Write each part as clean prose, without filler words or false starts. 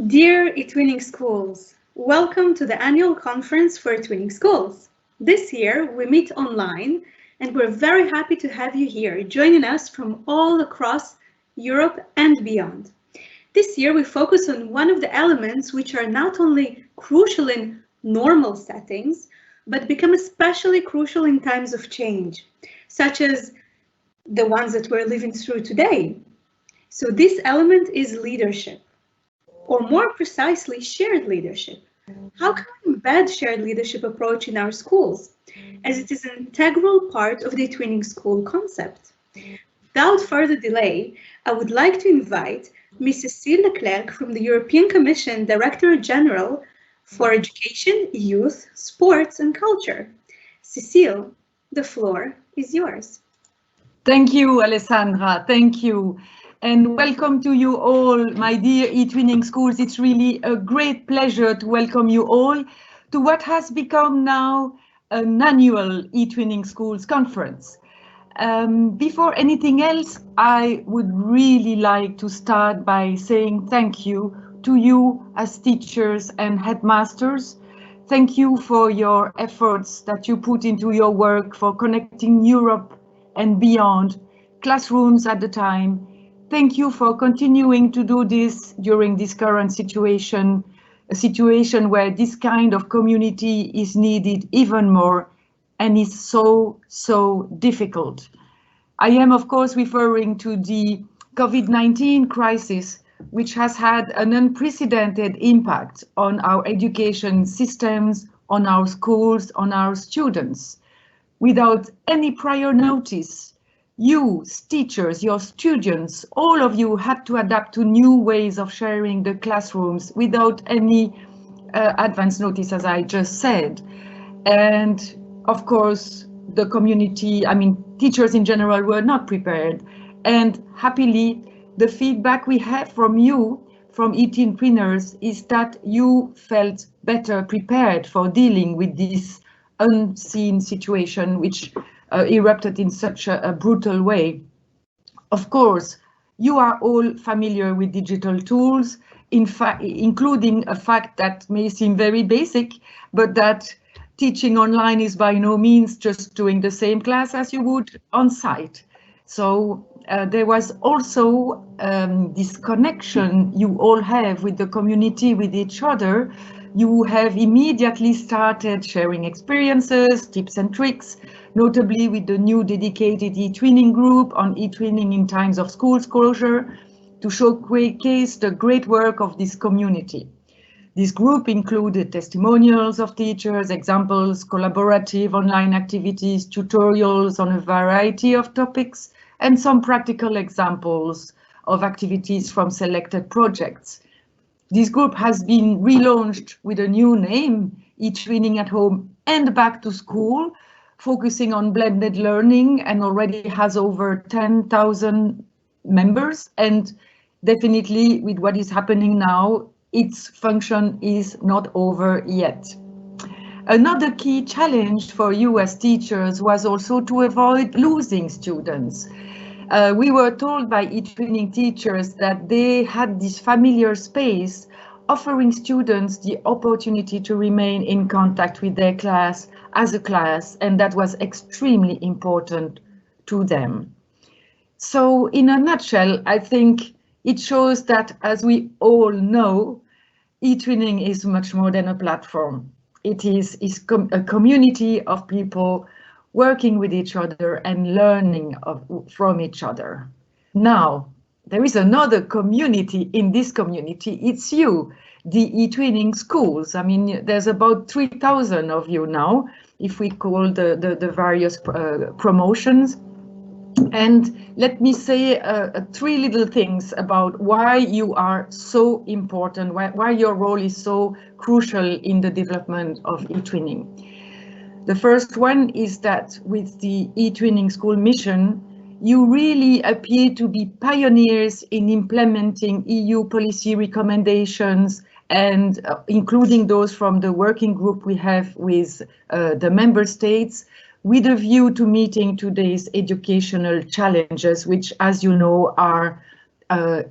Dear eTwinning Schools, welcome to the annual conference for eTwinning Schools. This year we meet online and we're very happy to have you here joining us from all across Europe and beyond. This year we focus on one of the elements which are not only crucial in normal settings, but become especially crucial in times of change, such as the ones that we're living through today. So this element is leadership, or more precisely, shared leadership. How can we embed shared leadership approach in our schools, as it is an integral part of the eTwinning school concept? Without further delay, I would like to invite Ms. Cécile Clercq from the European Commission Director General for Education, Youth, Sports and Culture. Cécile, the floor is yours. Thank you, Alessandra. Thank you. And welcome to you all, my dear eTwinning Schools. It's really a great pleasure to welcome you all to what has become now an annual eTwinning Schools conference. Before anything else, I would really like to start by saying thank you to you as teachers and headmasters. Thank you for your efforts that you put into your work for connecting Europe and beyond, classrooms at the time. Thank you for continuing to do this during this current situation, a situation where this kind of community is needed even more and is so difficult. I am, of course, referring to the COVID-19 crisis, which has had an unprecedented impact on our education systems, on our schools, on our students. Without any prior notice, you, teachers, your students, all of you had to adapt to new ways of sharing the classrooms without any advance notice, as I just said. And of course, the community, teachers in general were not prepared. And happily, the feedback we have from you, from eTwiners, is that you felt better prepared for dealing with this unseen situation, which erupted in such a brutal way. Of course, you are all familiar with digital tools, in fact, including a fact that may seem very basic, but that teaching online is by no means just doing the same class as you would on site. So there was also this connection you all have with the community, with each other. You have immediately started sharing experiences, tips and tricks, notably with the new dedicated eTwinning group on eTwinning in times of schools closure, to showcase the great work of this community. This group included testimonials of teachers, examples, collaborative online activities, tutorials on a variety of topics, and some practical examples of activities from selected projects. This group has been relaunched with a new name, eTwinning at Home and Back to School, focusing on blended learning, and already has over 10,000 members. And definitely with what is happening now, its function is not over yet. Another key challenge for you as teachers was also to avoid losing students. We were told by eTwinning teachers that they had this familiar space, offering students the opportunity to remain in contact with their class as a class, and that was extremely important to them. So in a nutshell, I think it shows that, as we all know, eTwinning is much more than a platform. It is a community of people working with each other and learning from each other. Now, there is another community in this community. It's you, the eTwinning Schools. There's about 3,000 of you now, if we call the various promotions. And let me say three little things about why you are so important, why your role is so crucial in the development of eTwinning. The first one is that with the eTwinning School mission, you really appear to be pioneers in implementing EU policy recommendations, and including those from the working group we have with the member states, with a view to meeting today's educational challenges, which, as you know, are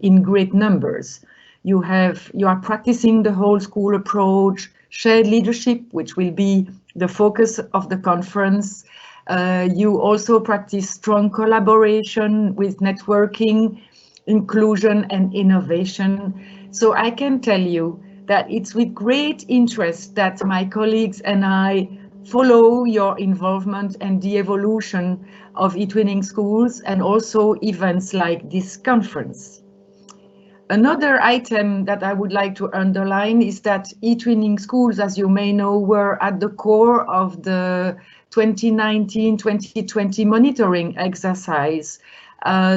in great numbers. You are practicing the whole school approach, shared leadership, which will be the focus of the conference. You also practice strong collaboration with networking, inclusion and innovation. So I can tell you that it's with great interest that my colleagues and I follow your involvement and the evolution of eTwinning Schools and also events like this conference. Another item that I would like to underline is that eTwinning Schools, as you may know, were at the core of the 2019-2020 monitoring exercise.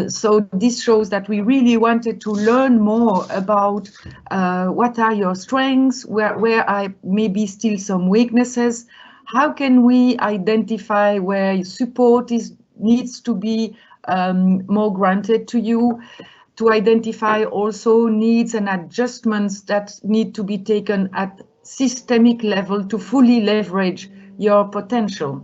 So this shows that we really wanted to learn more about what are your strengths, where are maybe still some weaknesses, how can we identify where support needs to be more granted to you, to identify also needs and adjustments that need to be taken at systemic level to fully leverage your potential.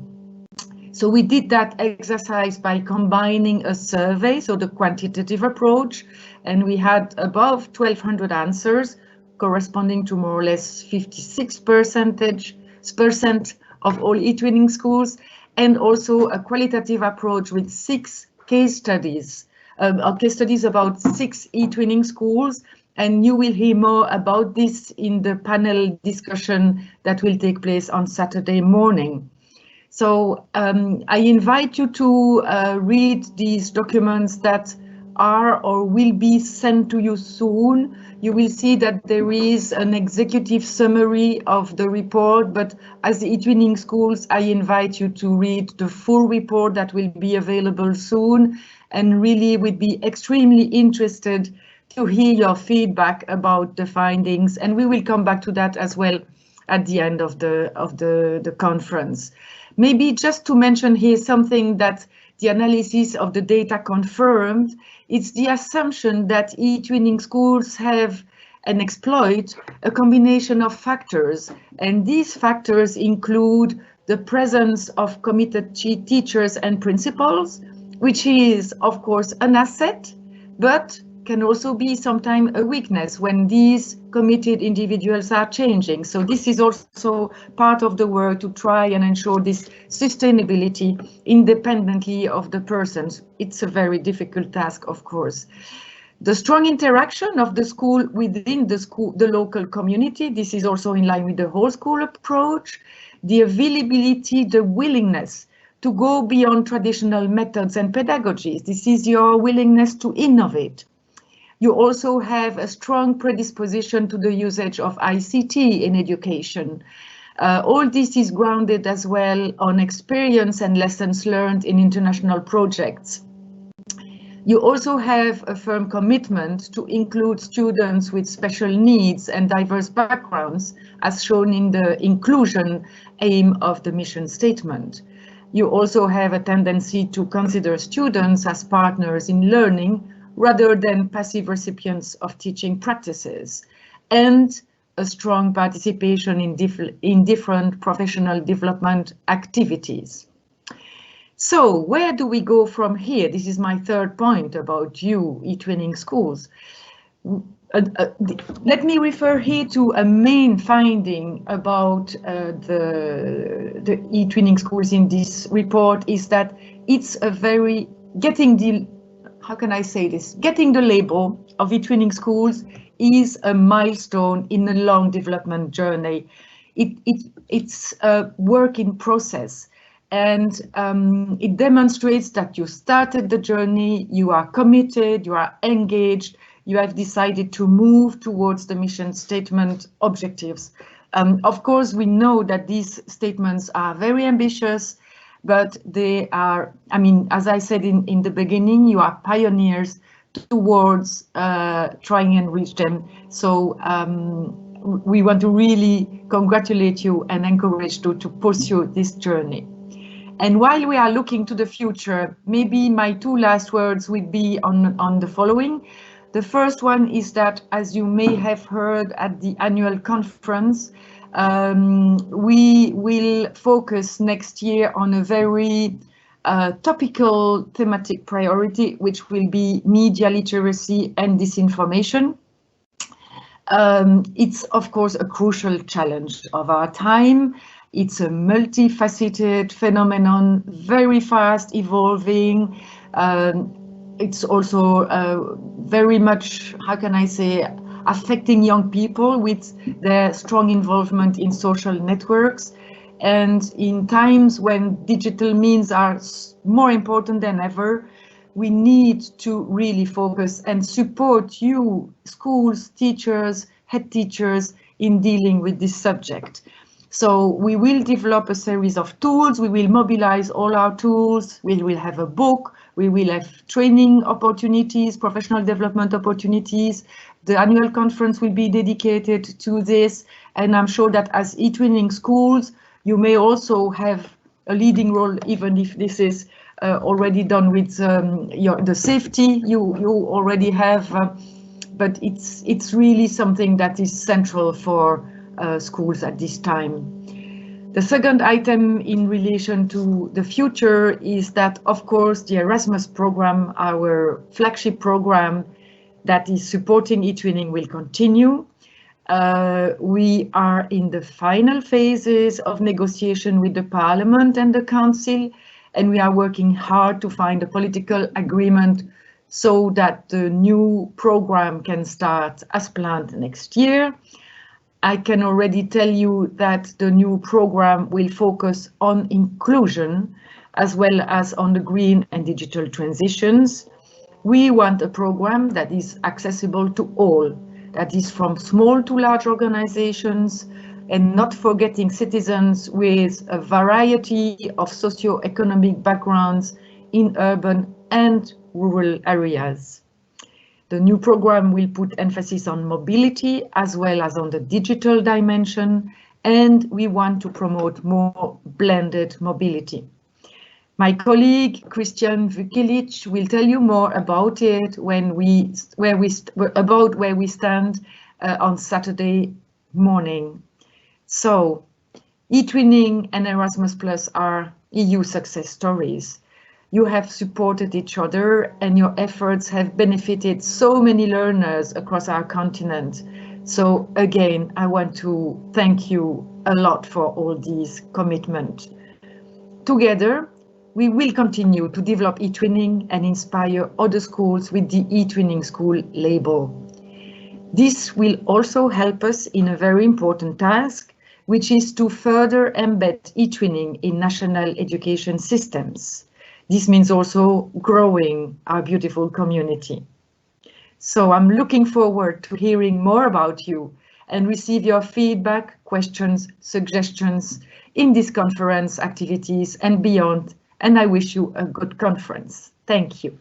So we did that exercise by combining a survey, so the quantitative approach, and we had above 1,200 answers corresponding to more or less 56% of all eTwinning schools, and also a qualitative approach with 6 case studies about 6 eTwinning schools, and you will hear more about this in the panel discussion that will take place on Saturday morning. So I invite you to read these documents that are or will be sent to you soon. You will see that there is an executive summary of the report, but as the eTwinning schools, I invite you to read the full report that will be available soon, and really would be extremely interested to hear your feedback about the findings, and we will come back to that as well at the end of the conference. Maybe just to mention here something that the analysis of the data confirmed, it's the assumption that eTwinning schools have and exploit a combination of factors, and these factors include the presence of committed teachers and principals, which is of course an asset, but can also be sometimes a weakness when these committed individuals are changing. So this is also part of the work to try and ensure this sustainability independently of the persons. It's a very difficult task, of course. The strong interaction of the school within the local community, this is also in line with the whole school approach. The availability, the willingness to go beyond traditional methods and pedagogies. This is your willingness to innovate. You also have a strong predisposition to the usage of ICT in education. All this is grounded as well on experience and lessons learned in international projects. You also have a firm commitment to include students with special needs and diverse backgrounds, as shown in the inclusion aim of the mission statement. You also have a tendency to consider students as partners in learning rather than passive recipients of teaching practices, and a strong participation in different professional development activities. So where do we go from here? This is my third point about you, eTwinning schools. Let me refer here to a main finding about the eTwinning schools in this report, is that it's a very getting the label of eTwinning schools is a milestone in a long development journey. It's a work in process, and it demonstrates that you started the journey, you are committed, you are engaged, you have decided to move towards the mission statement objectives. Of course, we know that these statements are very ambitious, but they are, I mean, as I said in the beginning, you are pioneers towards trying and reach them. So we want to really congratulate you and encourage you to pursue this journey. And while we are looking to the future, maybe my 2 last words would be on the following. The first one is that, as you may have heard at the annual conference, we will focus next year on a very topical thematic priority, which will be media literacy and disinformation. It's, of course, a crucial challenge of our time. It's a multifaceted phenomenon, very fast evolving. It's also very much, how can I say, affecting young people with their strong involvement in social networks. And in times when digital means are more important than ever, we need to really focus and support you, schools, teachers, head teachers, in dealing with this subject. So we will develop a series of tools, we will mobilize all our tools, we will have a book, we will have training opportunities, professional development opportunities. The annual conference will be dedicated to this, and I'm sure that as eTwinning schools, you may also have a leading role, even if this is already done with the safety you already have, but it's really something that is central for schools at this time. The second item in relation to the future is that, of course, the Erasmus program, our flagship program that is supporting eTwinning, will continue. We are in the final phases of negotiation with the Parliament and the Council, and we are working hard to find a political agreement so that the new program can start as planned next year. I can already tell you that the new program will focus on inclusion as well as on the green and digital transitions. We want a program that is accessible to all, that is from small to large organizations, and not forgetting citizens with a variety of socio-economic backgrounds in urban and rural areas. The new program will put emphasis on mobility as well as on the digital dimension, and we want to promote more blended mobility. My colleague Christian Vukilic will tell you more about it where we stand on Saturday morning. So, eTwinning and Erasmus Plus are EU success stories. You have supported each other and your efforts have benefited so many learners across our continent. So again, I want to thank you a lot for all these commitment. Together, we will continue to develop eTwinning and inspire other schools with the eTwinning School label. This will also help us in a very important task, which is to further embed eTwinning in national education systems. This means also growing our beautiful community. So I'm looking forward to hearing more about you and receive your feedback, questions, suggestions in this conference activities and beyond. And I wish you a good conference. Thank you.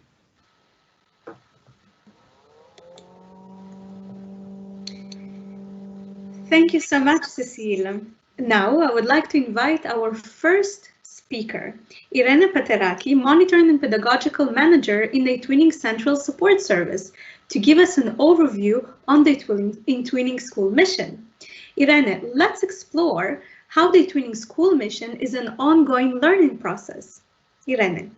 Thank you so much, Cécile. Now I would like to invite our first speaker, Irene Pateraki, Monitoring and Pedagogical Manager in the eTwinning Central Support Service, to give us an overview on the eTwinning School mission. Irene, let's explore how the eTwinning School mission is an ongoing learning process. Irene.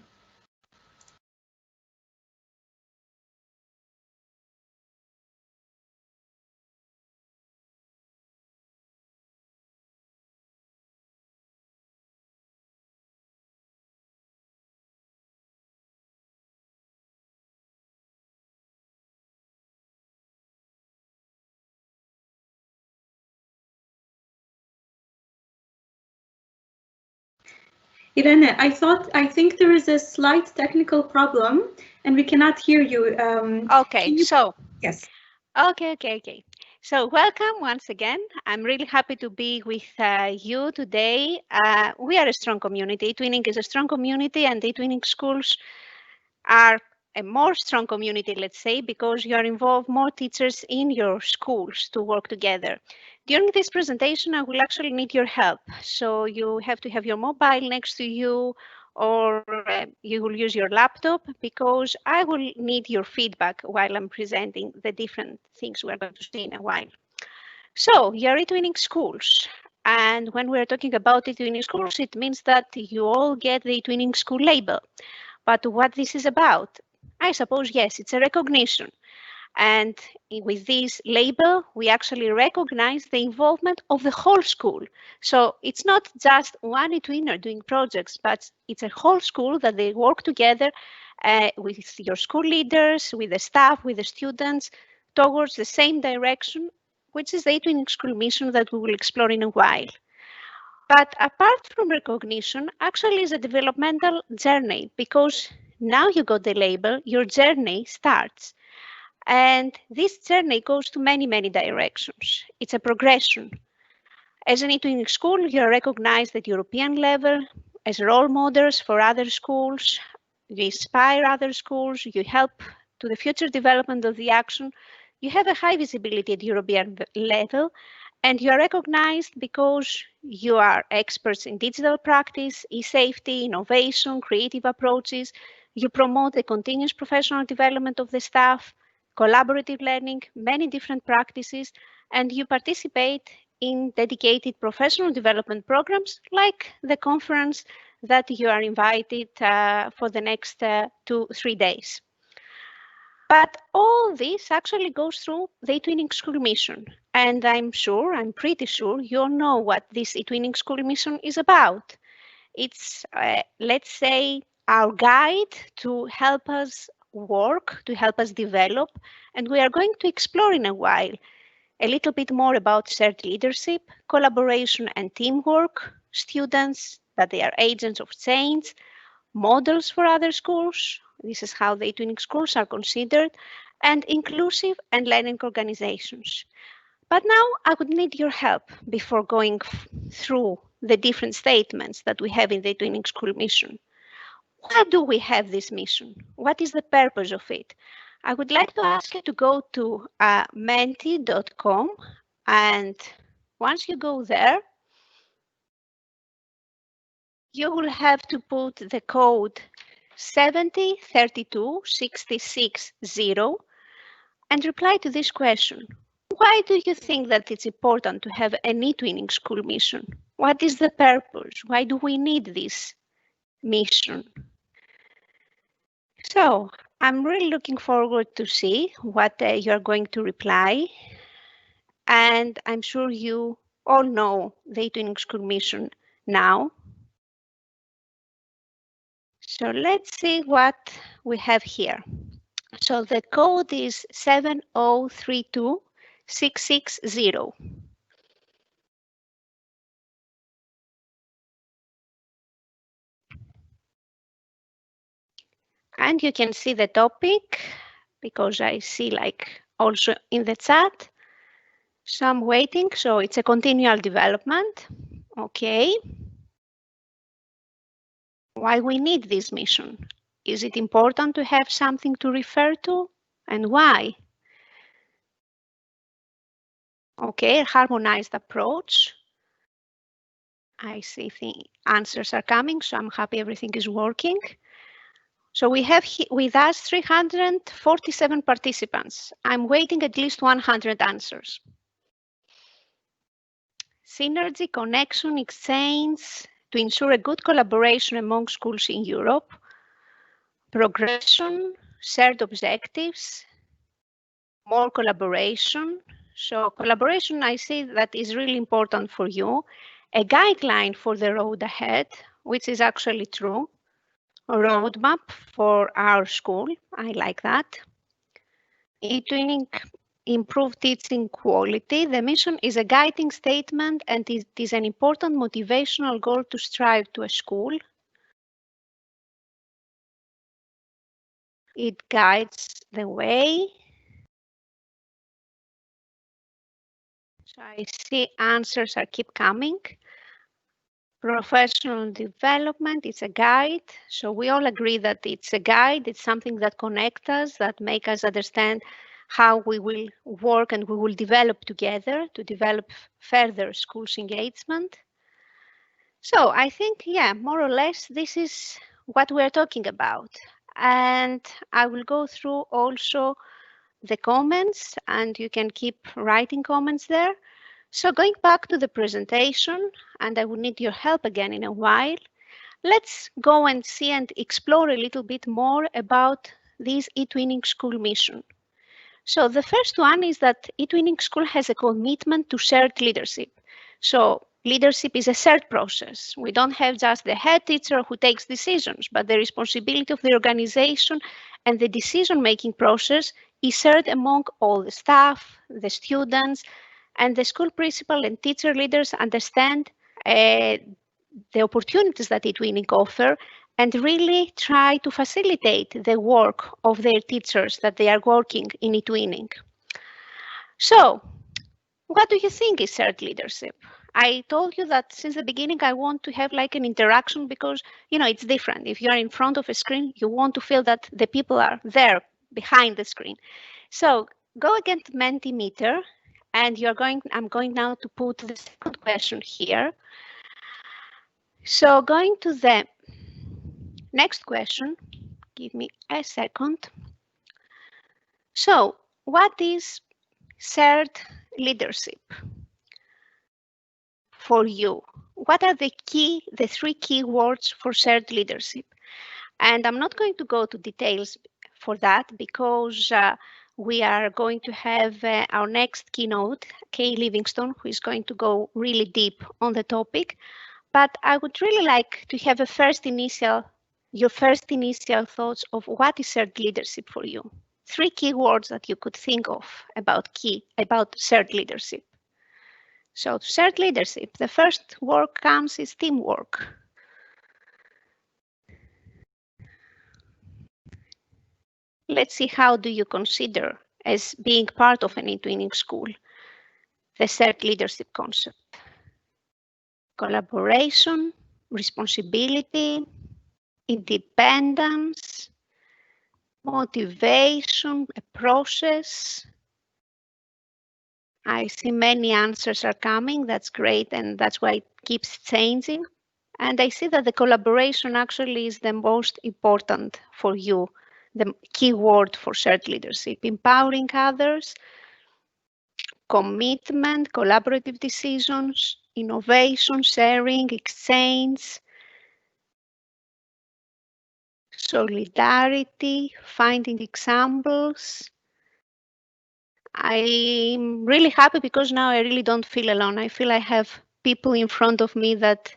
Irene, I think there is a slight technical problem and we cannot hear you. Yes. Okay. So welcome once again. I'm really happy to be with you today. We are a strong community. eTwinning is a strong community, and eTwinning schools are a more strong community, let's say, because you are involved more teachers in your schools to work together. During this presentation, I will actually need your help. So you have to have your mobile next to you, or you will use your laptop, because I will need your feedback while I'm presenting the different things we're going to see in a while. So you're eTwinning schools. And when we're talking about eTwinning schools, it means that you all get the eTwinning school label. But what this is about, I suppose, yes, it's a recognition. And with this label, we actually recognize the involvement of the whole school. So it's not just one eTwinner doing projects, but it's a whole school that they work together with your school leaders, with the staff, with the students, towards the same direction, which is the eTwinning School mission that we will explore in a while. But apart from recognition, actually is a developmental journey, because now you got the label, your journey starts. And this journey goes to many, many directions. It's a progression. As an eTwinning school, you are recognized at European level as role models for other schools. You inspire other schools. You help to the future development of the action. You have a high visibility at European level, and you are recognized because you are experts in digital practice, e-safety, innovation, creative approaches. You promote the continuous professional development of the staff, collaborative learning, many different practices, and you participate in dedicated professional development programs like the conference that you are invited for the next 2-3 days. But all this actually goes through the eTwinning School mission. And I'm pretty sure you all know what this eTwinning School mission is about. It's, let's say, our guide to help us work, to help us develop. And we are going to explore in a while a little bit more about shared leadership, collaboration and teamwork, students, that they are agents of change, models for other schools. This is how the eTwinning schools are considered, and inclusive and learning organizations. But now I would need your help before going through the different statements that we have in the eTwinning school mission. Why do we have this mission? What is the purpose of it? I would like to ask you to go to menti.com, and once you go there, you will have to put the code 7032660 and reply to this question. Why do you think that it's important to have an eTwinning school mission? What is the purpose? Why do we need this mission? So I'm really looking forward to see what you're going to reply. And I'm sure you all know the eTwinning school mission now. So let's see what we have here. So the code is 7032660. And you can see the topic because I see like also in the chat. So I'm waiting. So it's a continual development. Okay. Why we need this mission? Is it important to have something to refer to, and why? Okay, harmonized approach. I see the answers are coming, so I'm happy everything is working. So we have with us 347 participants. I'm waiting at least 100 answers. Synergy, connection, exchange to ensure a good collaboration among schools in Europe. Progression, shared objectives, more collaboration. So collaboration, I see that is really important for you. A guideline for the road ahead, which is actually true. A roadmap for our school, I like that. eTwinning, improve teaching quality. The mission is a guiding statement and it is an important motivational goal to strive to a school. It guides the way. So I see answers are keep coming. Professional development, it's a guide. So we all agree that it's a guide. It's something that connects us, that makes us understand how we will work and we will develop together to develop further schools engagement. So I think, yeah, more or less, this is what we're talking about. And I will go through also the comments and you can keep writing comments there. So going back to the presentation, and I will need your help again in a while, let's go and see and explore a little bit more about this eTwinning school mission. So the first one is that eTwinning School has a commitment to shared leadership. So leadership is a shared process. We don't have just the head teacher who takes decisions, but the responsibility of the organization and the decision-making process is shared among all the staff, the students, and the school principal and teacher leaders understand the opportunities that eTwinning offer and really try to facilitate the work of their teachers that they are working in eTwinning. So, what do you think is shared leadership? I told you that since the beginning I want to have like an interaction because, you know, it's different. If you're in front of a screen, you want to feel that the people are there behind the screen. So go again to Mentimeter, and I'm going now to put the second question here. So going to the next question, give me a second. So what is shared leadership for you? What are the three key words for shared leadership? And I'm not going to go to details for that because we are going to have our next keynote, Kay Livingston, who is going to go really deep on the topic. But I would really like to have your first initial thoughts of what is shared leadership for you. Three key words that you could think of about shared leadership. So shared leadership, the first word comes is teamwork. Let's see, how do you consider as being part of an eTwinning school the shared leadership concept? Collaboration, responsibility, independence, motivation, a process. I see many answers are coming. That's great, and that's why it keeps changing. And I see that the collaboration actually is the most important for you, the key word for shared leadership. Empowering others, commitment, collaborative decisions, innovation, sharing, exchange, solidarity, finding examples. I'm really happy because now I really don't feel alone. I feel I have people in front of me that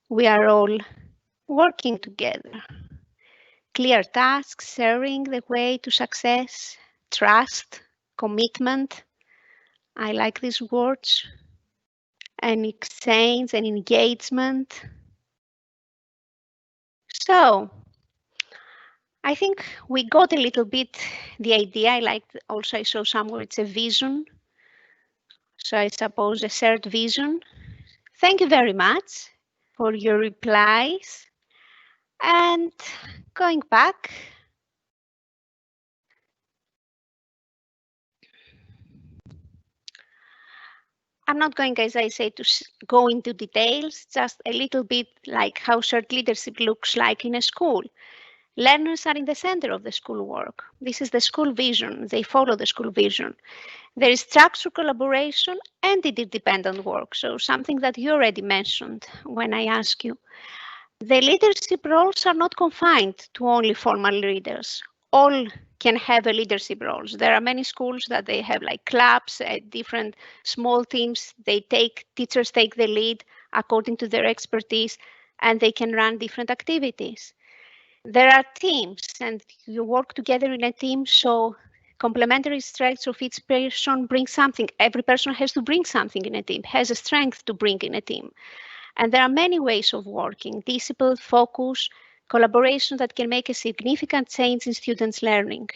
we are all working together. Clear tasks, sharing the way to success, trust, commitment. I like these words. And exchange and engagement. So I think we got a little bit the idea. I liked also, I saw somewhere it's a vision. So I suppose a shared vision. Thank you very much for your replies. And going back, I'm not going, as I say, to go into details, just a little bit like how shared leadership looks like in a school. Learners are in the center of the school work. This is the school vision. They follow the school vision. There is structured collaboration and interdependent work. So something that you already mentioned when I asked you. The leadership roles are not confined to only formal leaders. All can have a leadership roles. There are many schools that they have like clubs, different small teams. Teachers take the lead according to their expertise, and they can run different activities. There are teams, and you work together in a team, so complementary strengths of each person brings something. Every person has to bring something in a team, has a strength to bring in a team. And there are many ways of working: discipline, focus, collaboration that can make a significant change in students' learning.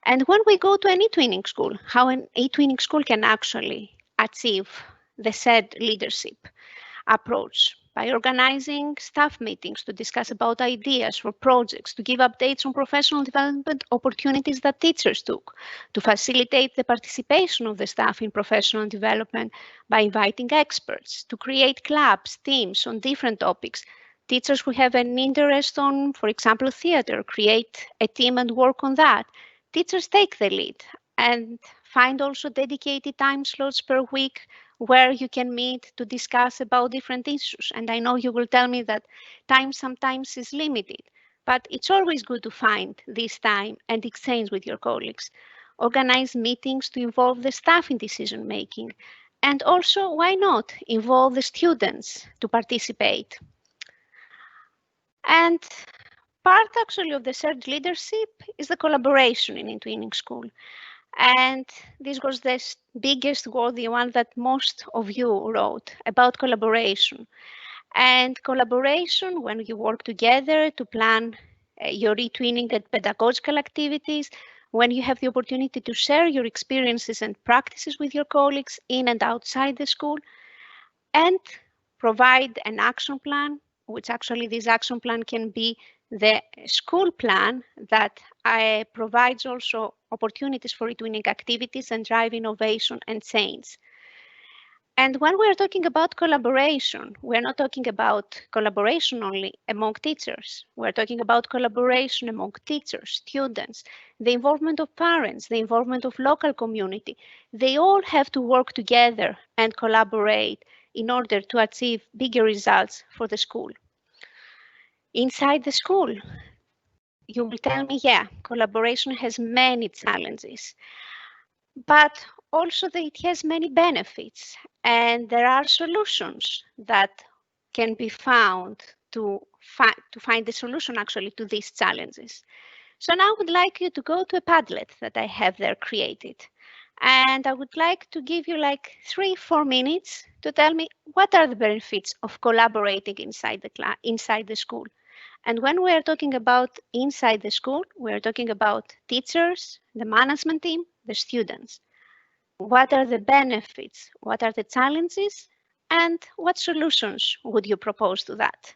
And when we go to an eTwinning school, how an eTwinning school can actually achieve the said leadership approach: by organizing staff meetings to discuss about ideas for projects, to give updates on professional development opportunities that teachers took, to facilitate the participation of the staff in professional development by inviting experts, to create clubs, teams on different topics. Teachers who have an interest on, for example, theater, create a team and work on that. Teachers take the lead and find also dedicated time slots per week where you can meet to discuss about different issues. And I know you will tell me that time sometimes is limited, but it's always good to find this time and exchange with your colleagues. organize meetings to involve the staff in decision making, and also, why not, involve the students to participate. And part actually of the shared leadership is the collaboration in eTwinning School. And this was the biggest word, the one that most of you wrote about collaboration. And collaboration, when you work together to plan your eTwinning and pedagogical activities, when you have the opportunity to share your experiences and practices with your colleagues in and outside the school, and provide an action plan, which actually this action plan can be the school plan that provides also opportunities for eTwinning activities and drive innovation and change. And when we're talking about collaboration, we're not talking about collaboration only among teachers. We're talking about collaboration among teachers, students, the involvement of parents, the involvement of local community. They all have to work together and collaborate in order to achieve bigger results for the school. Inside the school, you will tell me, yeah, collaboration has many challenges, but also it has many benefits, and there are solutions that can be found to find the solution actually to these challenges. So now I would like you to go to a Padlet that I have there created. And I would like to give you like 3-4 minutes to tell me what are the benefits of collaborating inside the school. And when we are talking about inside the school, we are talking about teachers, the management team, the students. What are the benefits? What are the challenges? And what solutions would you propose to that?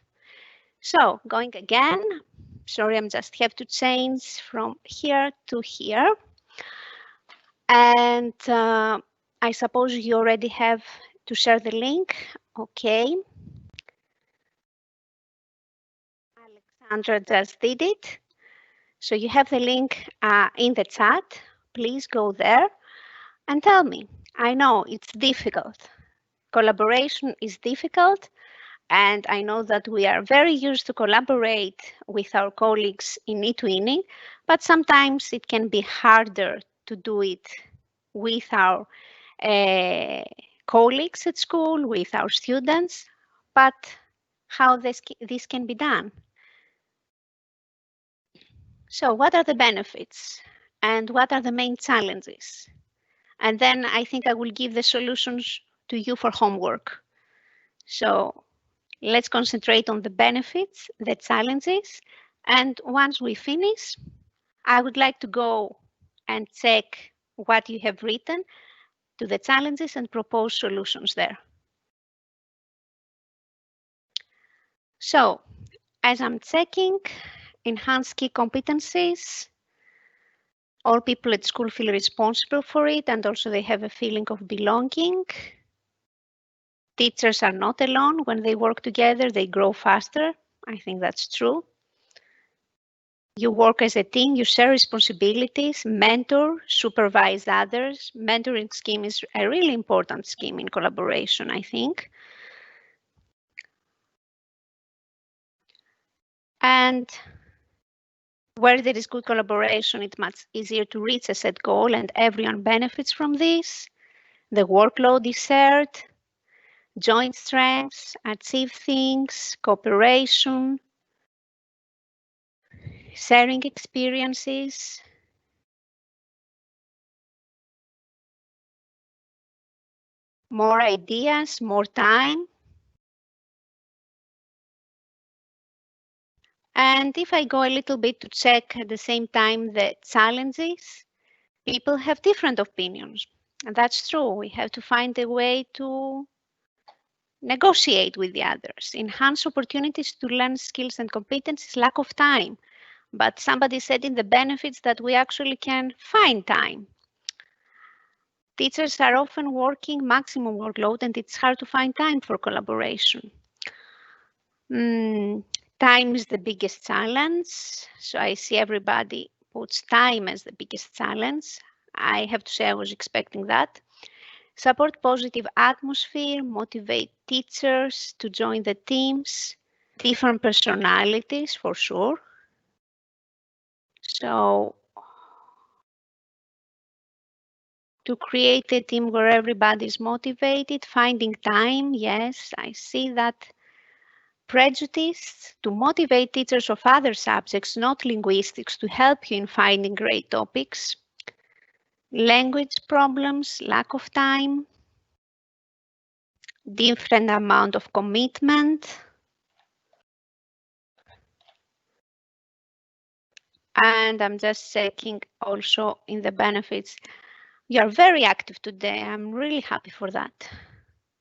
So going again, sorry, I'm just have to change from here to here. And I suppose you already have to share the link. Okay. Alexandra just did it. So you have the link in the chat. Please go there and tell me. I know it's difficult. Collaboration is difficult. And I know that we are very used to collaborate with our colleagues in eTwinning, but sometimes it can be harder to do it with our colleagues at school, with our students. But how this can be done? So what are the benefits and what are the main challenges? And then I think I will give the solutions to you for homework. So let's concentrate on the benefits, the challenges, and once we finish, I would like to go and check what you have written to the challenges and propose solutions there. So, as I'm checking, enhance key competencies. All people at school feel responsible for it, and also they have a feeling of belonging. Teachers are not alone. When they work together, they grow faster. I think that's true. You work as a team, you share responsibilities, mentor, supervise others. Mentoring scheme is a really important scheme in collaboration, I think. And where there is good collaboration, it's much easier to reach a set goal and everyone benefits from this. The workload is shared, joint strengths, achieve things, cooperation, sharing experiences. More ideas, more time. And if I go a little bit to check at the same time the challenges, people have different opinions. And that's true. We have to find a way to negotiate with the others, enhance opportunities to learn skills and competencies, lack of time. But somebody said in the benefits that we actually can find time. Teachers are often working maximum workload and it's hard to find time for collaboration. Time is the biggest challenge. So I see everybody puts time as the biggest challenge. I have to say I was expecting that. Support positive atmosphere, motivate teachers to join the teams, different personalities for sure. So to create a team where everybody is motivated, finding time. Yes, I see that. Prejudice, to motivate teachers of other subjects, not linguistics, to help you in finding great topics. Language problems, lack of time, different amount of commitment. And I'm just checking also in the benefits. You are very active today. I'm really happy for that.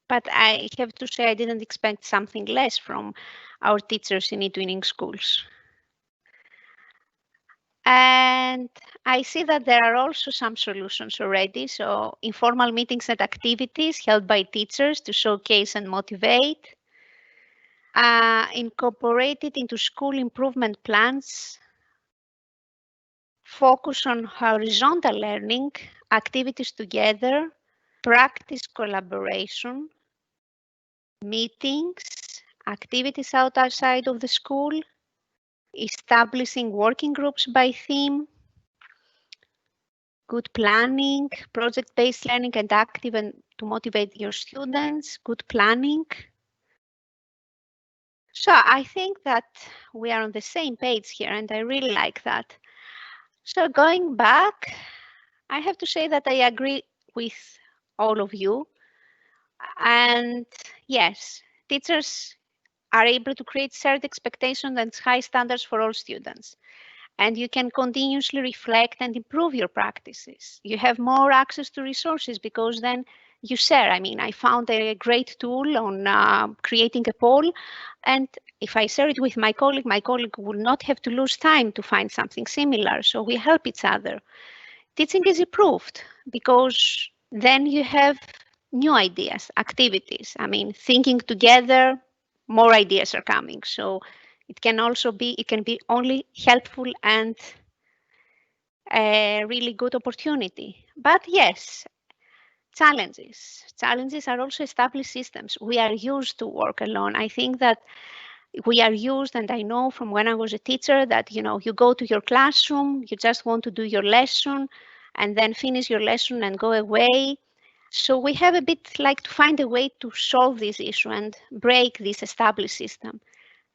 But I have to say I didn't expect something less from our teachers in eTwinning schools. And I see that there are also some solutions already. So informal meetings and activities held by teachers to showcase and motivate. Incorporated into school improvement plans. Focus on horizontal learning, activities together, practice collaboration, meetings, activities outside of the school, establishing working groups by theme, good planning, project-based learning and active and to motivate your students, good planning. So I think that we are on the same page here and I really like that. So going back, I have to say that I agree with all of you. And yes, teachers are able to create shared expectations and high standards for all students. And you can continuously reflect and improve your practices. You have more access to resources because then you share. I mean, I found a great tool on creating a poll. And if I share it with my colleague will not have to lose time to find something similar. So we help each other. Teaching is improved because then you have new ideas, activities. I mean, thinking together, more ideas are coming. So it can be only helpful and a really good opportunity. But yes, challenges. Challenges are also established systems. We are used to work alone. I think that we are used, and I know from when I was a teacher that, you go to your classroom, you just want to do your lesson and then finish your lesson and go away. So we have a bit like to find a way to solve this issue and break this established system.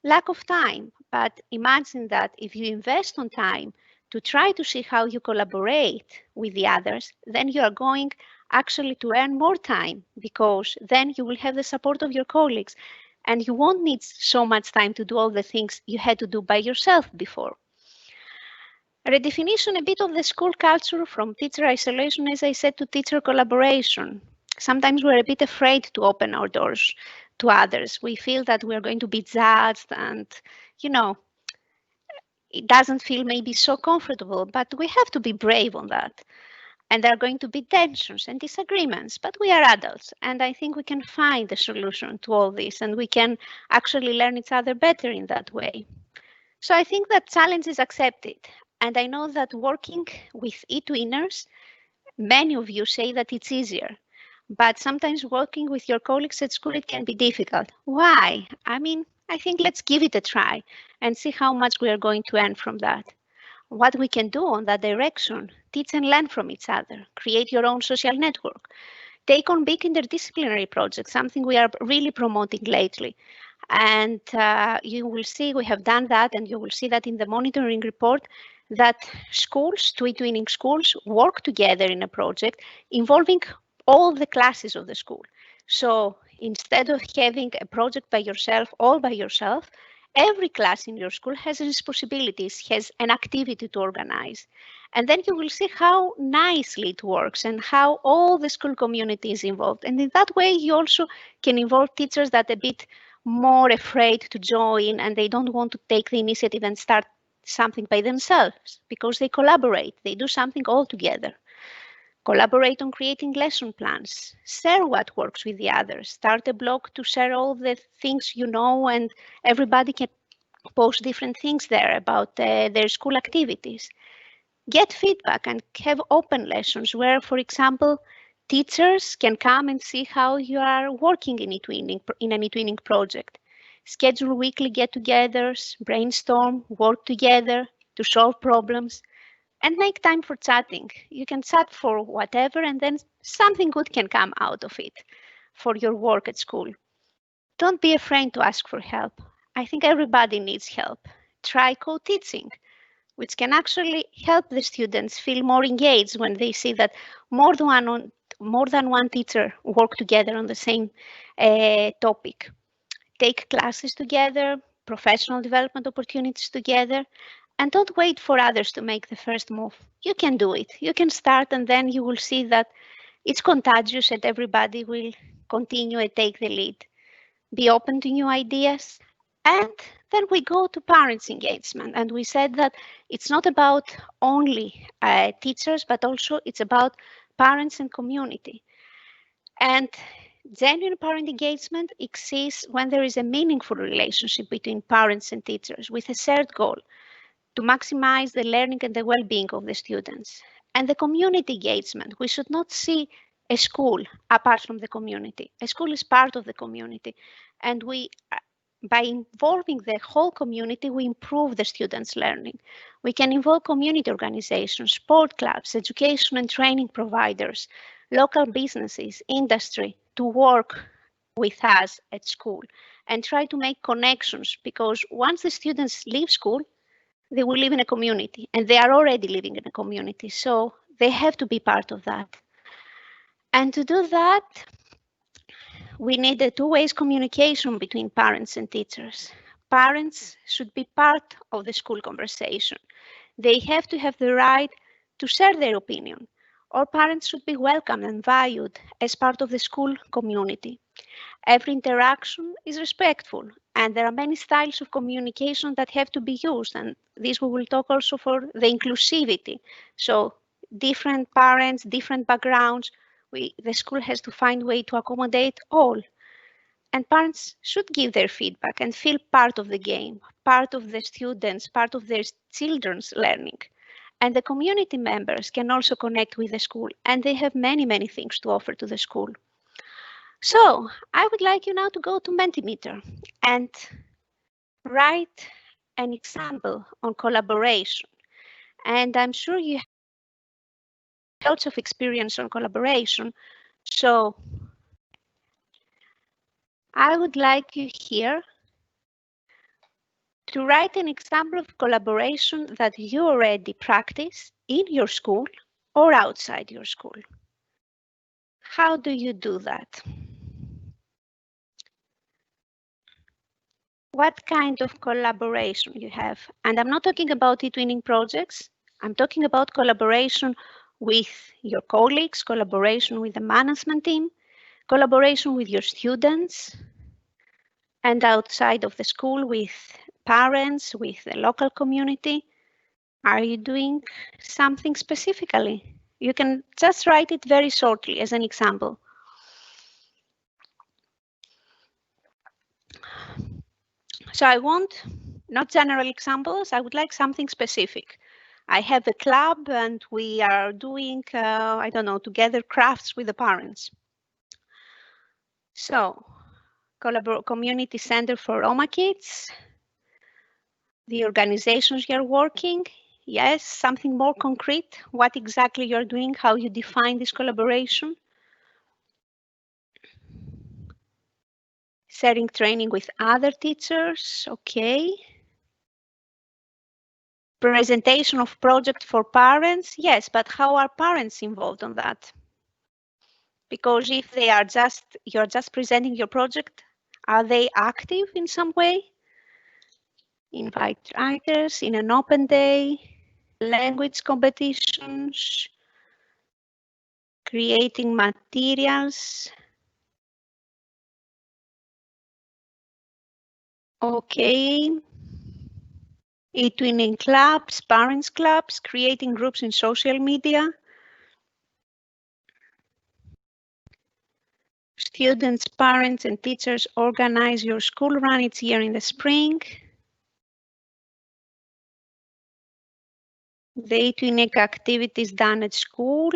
Lack of time, but imagine that if you invest on time to try to see how you collaborate with the others, then you are going actually to earn more time because then you will have the support of your colleagues and you won't need so much time to do all the things you had to do by yourself before. Redefinition a bit of the school culture from teacher isolation, as I said, to teacher collaboration. Sometimes we're a bit afraid to open our doors to others. We feel that we're going to be judged and, it doesn't feel maybe so comfortable, but we have to be brave on that. And there are going to be tensions and disagreements, but we are adults. And I think we can find a solution to all this and we can actually learn each other better in that way. So I think that challenge is accepted. And I know that working with eTwinners, many of you say that it's easier. But sometimes working with your colleagues at school, it can be difficult. Why? I mean, I think let's give it a try and see how much we are going to earn from that. What we can do on that direction, teach and learn from each other, create your own social network, take on big interdisciplinary projects, something we are really promoting lately. And you will see we have done that, and you will see that in the monitoring report that schools, eTwinning schools, work together in a project involving all the classes of the school. So instead of having a project by yourself, all by yourself, every class in your school has responsibilities, has an activity to organize. And then you will see how nicely it works and how all the school community is involved. And in that way, you also can involve teachers that are a bit more afraid to join and they don't want to take the initiative and start something by themselves because they collaborate, they do something all together. Collaborate on creating lesson plans, share what works with the others, start a blog to share all the things you know and everybody can post different things there about their school activities. Get feedback and have open lessons where, for example, teachers can come and see how you are working in an eTwinning project. Schedule weekly get-togethers, brainstorm, work together to solve problems. And make time for chatting. You can chat for whatever, and then something good can come out of it for your work at school. Don't be afraid to ask for help. I think everybody needs help. Try co-teaching, which can actually help the students feel more engaged when they see that more than one teacher work together on the same topic. Take classes together, professional development opportunities together, and don't wait for others to make the first move. You can do it. You can start, and then you will see that it's contagious and everybody will continue and take the lead. Be open to new ideas. And then we go to parents' engagement. And we said that it's not about only teachers, but also it's about parents and community. And genuine parent engagement exists when there is a meaningful relationship between parents and teachers with a shared goal to maximize the learning and the well-being of the students. And the community engagement, we should not see a school apart from the community. A school is part of the community. And by involving the whole community, we improve the students' learning. We can involve community organizations, sport clubs, education and training providers, local businesses, industry to work with us at school and try to make connections, because once the students leave school, they will live in a community, and they are already living in a community, so they have to be part of that. And to do that, we need a two-way communication between parents and teachers. Parents should be part of the school conversation. They have to have the right to share their opinion. All parents should be welcomed and valued as part of the school community. Every interaction is respectful, and there are many styles of communication that have to be used, and this we will talk also for the inclusivity. So different parents, different backgrounds, the school has to find a way to accommodate all. And parents should give their feedback and feel part of the game, part of the students, part of their children's learning. And the community members can also connect with the school, and they have many, many things to offer to the school. So I would like you now to go to Mentimeter and write an example on collaboration. And I'm sure you have lots of experience on collaboration. So I would like you here to write an example of collaboration that you already practice in your school or outside your school. How do you do that? What kind of collaboration you have? And I'm not talking about eTwinning projects. I'm talking about collaboration with your colleagues, collaboration with the management team, collaboration with your students, and outside of the school with parents, with the local community. Are you doing something specifically? You can just write it very shortly as an example. So I want not general examples. I would like something specific. I have a club and we are doing, I don't know, together crafts with the parents. So, community center for Roma kids, the organizations you're working. Yes, something more concrete. What exactly you're doing, how you define this collaboration. Sharing training with other teachers, okay. Presentation of project for parents, yes, but how are parents involved on that? Because if they are you're just presenting your project, are they active in some way? Invite writers in an open day, language competitions, creating materials. Okay. eTwinning clubs, parents clubs, creating groups in social media. Students, parents, and teachers organize your school run each year in the spring. The eTwinning activities done at school.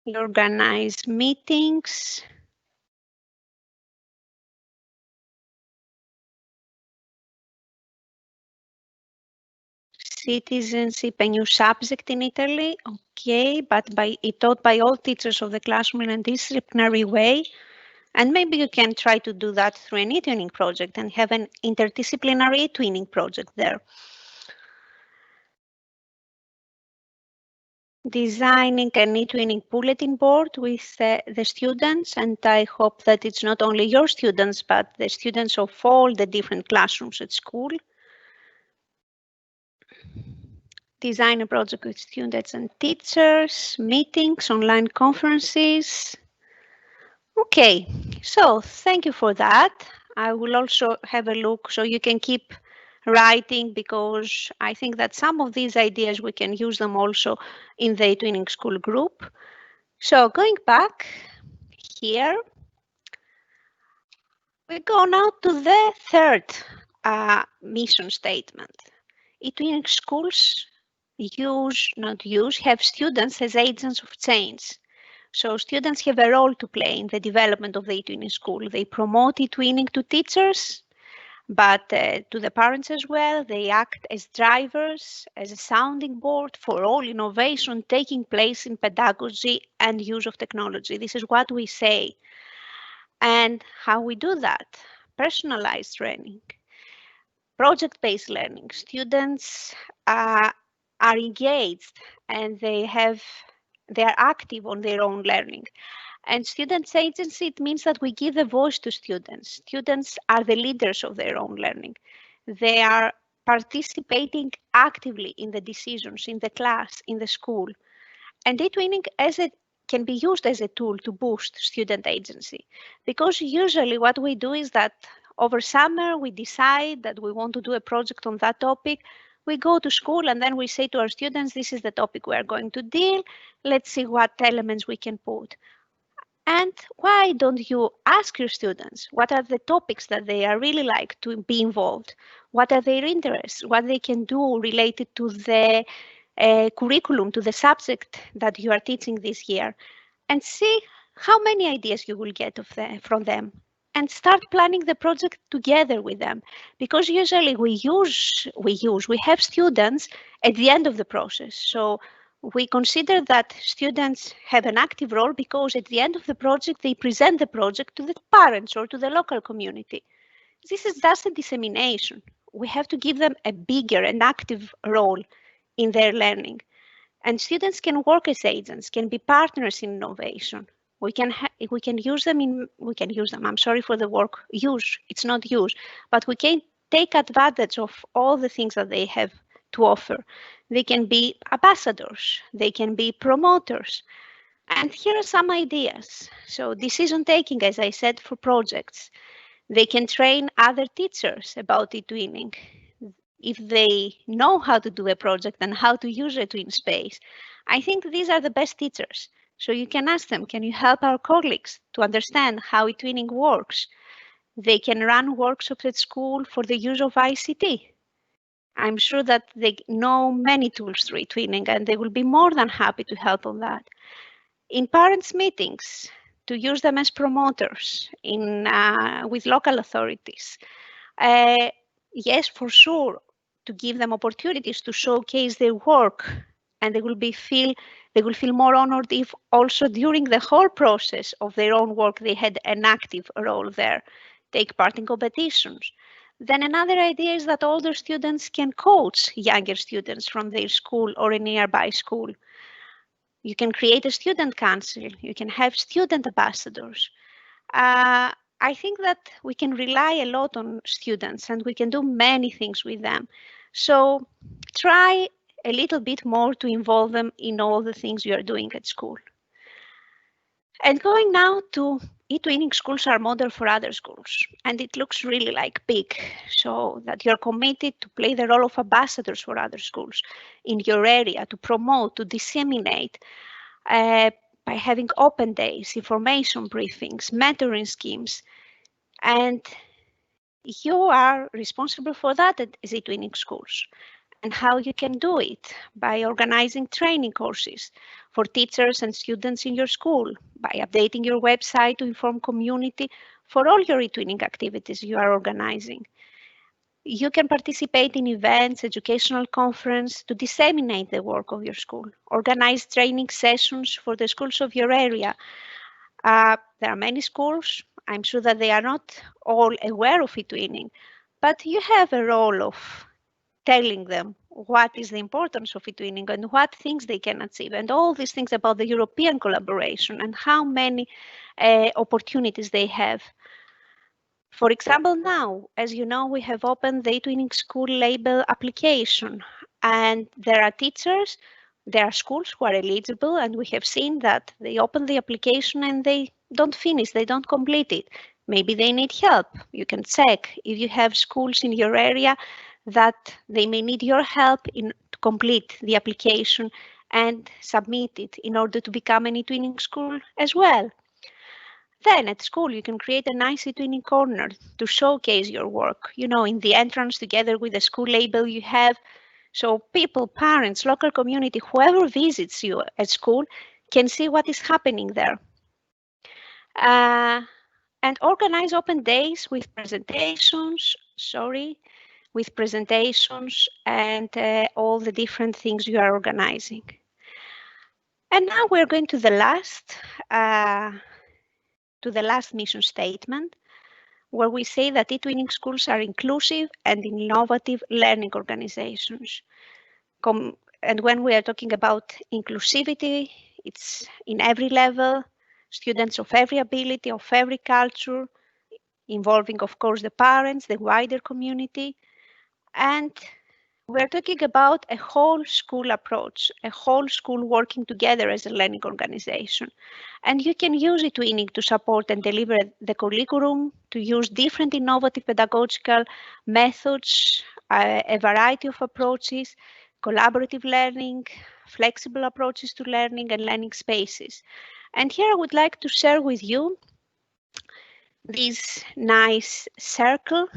You organize meetings. citizenship, a new subject in Italy. Okay, but it taught by all teachers of the classroom in a disciplinary way. And maybe you can try to do that through an eTwinning project and have an interdisciplinary eTwinning project there. Designing an eTwinning bulletin board with the students, and I hope that it's not only your students, but the students of all the different classrooms at school. Design a project with students and teachers, meetings, online conferences. Okay, so thank you for that. I will also have a look so you can keep writing, because I think that some of these ideas we can use them also in the eTwinning School group. So going back here, we go now to the third mission statement. eTwinning schools have students as agents of change. So students have a role to play in the development of the eTwinning school. They promote eTwinning to teachers, but to the parents as well. They act as drivers, as a sounding board for all innovation taking place in pedagogy and use of technology. This is what we say. And how we do that? Personalized learning, project-based learning. Students are engaged and they are active on their own learning. And students' agency, it means that we give a voice to students. Students are the leaders of their own learning. They are participating actively in the decisions, in the class, in the school. And eTwinning can be used as a tool to boost student agency. Because usually what we do is that over summer, we decide that we want to do a project on that topic. We go to school and then we say to our students, this is the topic we are going to deal. Let's see what elements we can put. And why don't you ask your students what are the topics that they are really like to be involved? What are their interests? What they can do related to the curriculum, to the subject that you are teaching this year? And see how many ideas you will get from them. And start planning the project together with them. Because usually we have students at the end of the process. So we consider that students have an active role because at the end of the project, they present the project to the parents or to the local community. This is just a dissemination. We have to give them a bigger and active role in their learning. And students can work as agents, can be partners in innovation. We can use them I'm sorry for the word use, it's not use, but we can take advantage of all the things that they have to offer. They can be ambassadors, they can be promoters. And here are some ideas. So decision taking, as I said, for projects. They can train other teachers about eTwinning if they know how to do a project and how to use a twin space. I think these are the best teachers. So you can ask them, can you help our colleagues to understand how eTwinning works? They can run workshops at school for the use of ICT. I'm sure that they know many tools through eTwinning and they will be more than happy to help on that. In parents' meetings, to use them as promoters with local authorities. Yes, for sure, to give them opportunities to showcase their work, and they will feel more honored if also during the whole process of their own work they had an active role there, take part in competitions. Then another idea is that older students can coach younger students from their school or a nearby school. You can create a student council, you can have student ambassadors. I think that we can rely a lot on students and we can do many things with them. So try a little bit more to involve them in all the things you are doing at school. And going now to eTwinning schools are model for other schools. And it looks really like big, so that you're committed to play the role of ambassadors for other schools in your area, to promote, to disseminate, by having open days, information briefings, mentoring schemes. And you are responsible for that at eTwinning schools. And how you can do it? By organizing training courses for teachers and students in your school, by updating your website to inform community for all your eTwinning activities you are organizing. You can participate in events, educational conference to disseminate the work of your school. Organize training sessions for the schools of your area. There are many schools. I'm sure that they are not all aware of eTwinning, but you have a role of telling them what is the importance of eTwinning and what things they can achieve, and all these things about the European collaboration and how many opportunities they have. For example, now, as you know, we have opened the eTwinning School Label application, and there are teachers, there are schools who are eligible, and we have seen that they open the application and they don't finish, they don't complete it. Maybe they need help. You can check if you have schools in your area that they may need your help to complete the application and submit it in order to become an eTwinning school as well. Then at school, you can create a nice eTwinning corner to showcase your work, you know, in the entrance together with the school label you have. So people, parents, local community, whoever visits you at school can see what is happening there. And organize open days with presentations, and all the different things you are organizing. And now we're going to the last mission statement, where we say that eTwinning schools are inclusive and innovative learning organizations. And when we are talking about inclusivity, it's in every level, students of every ability, of every culture, involving, of course, the parents, the wider community. And we're talking about a whole school approach, a whole school working together as a learning organization. And you can use eTwinning to support and deliver the curriculum, to use different innovative pedagogical methods, a variety of approaches, collaborative learning, flexible approaches to learning, and learning spaces. And here I would like to share with you this nice circle,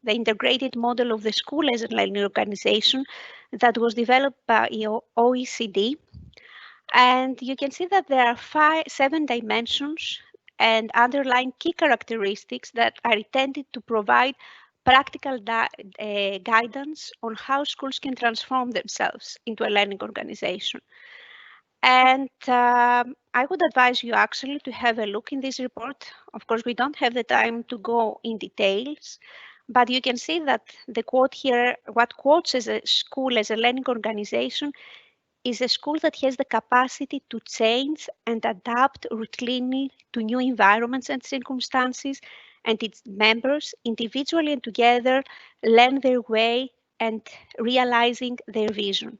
the integrated model of the school as a learning organization that was developed by OECD. And you can see that there are 7 dimensions and underlying key characteristics that are intended to provide practical guidance on how schools can transform themselves into a learning organization. And I would advise you actually to have a look in this report. Of course, we don't have the time to go in details, but you can see that the quote here, what quotes as a school as a learning organization, is a school that has the capacity to change and adapt routinely to new environments and circumstances, and its members, individually and together, learn their way and realizing their vision.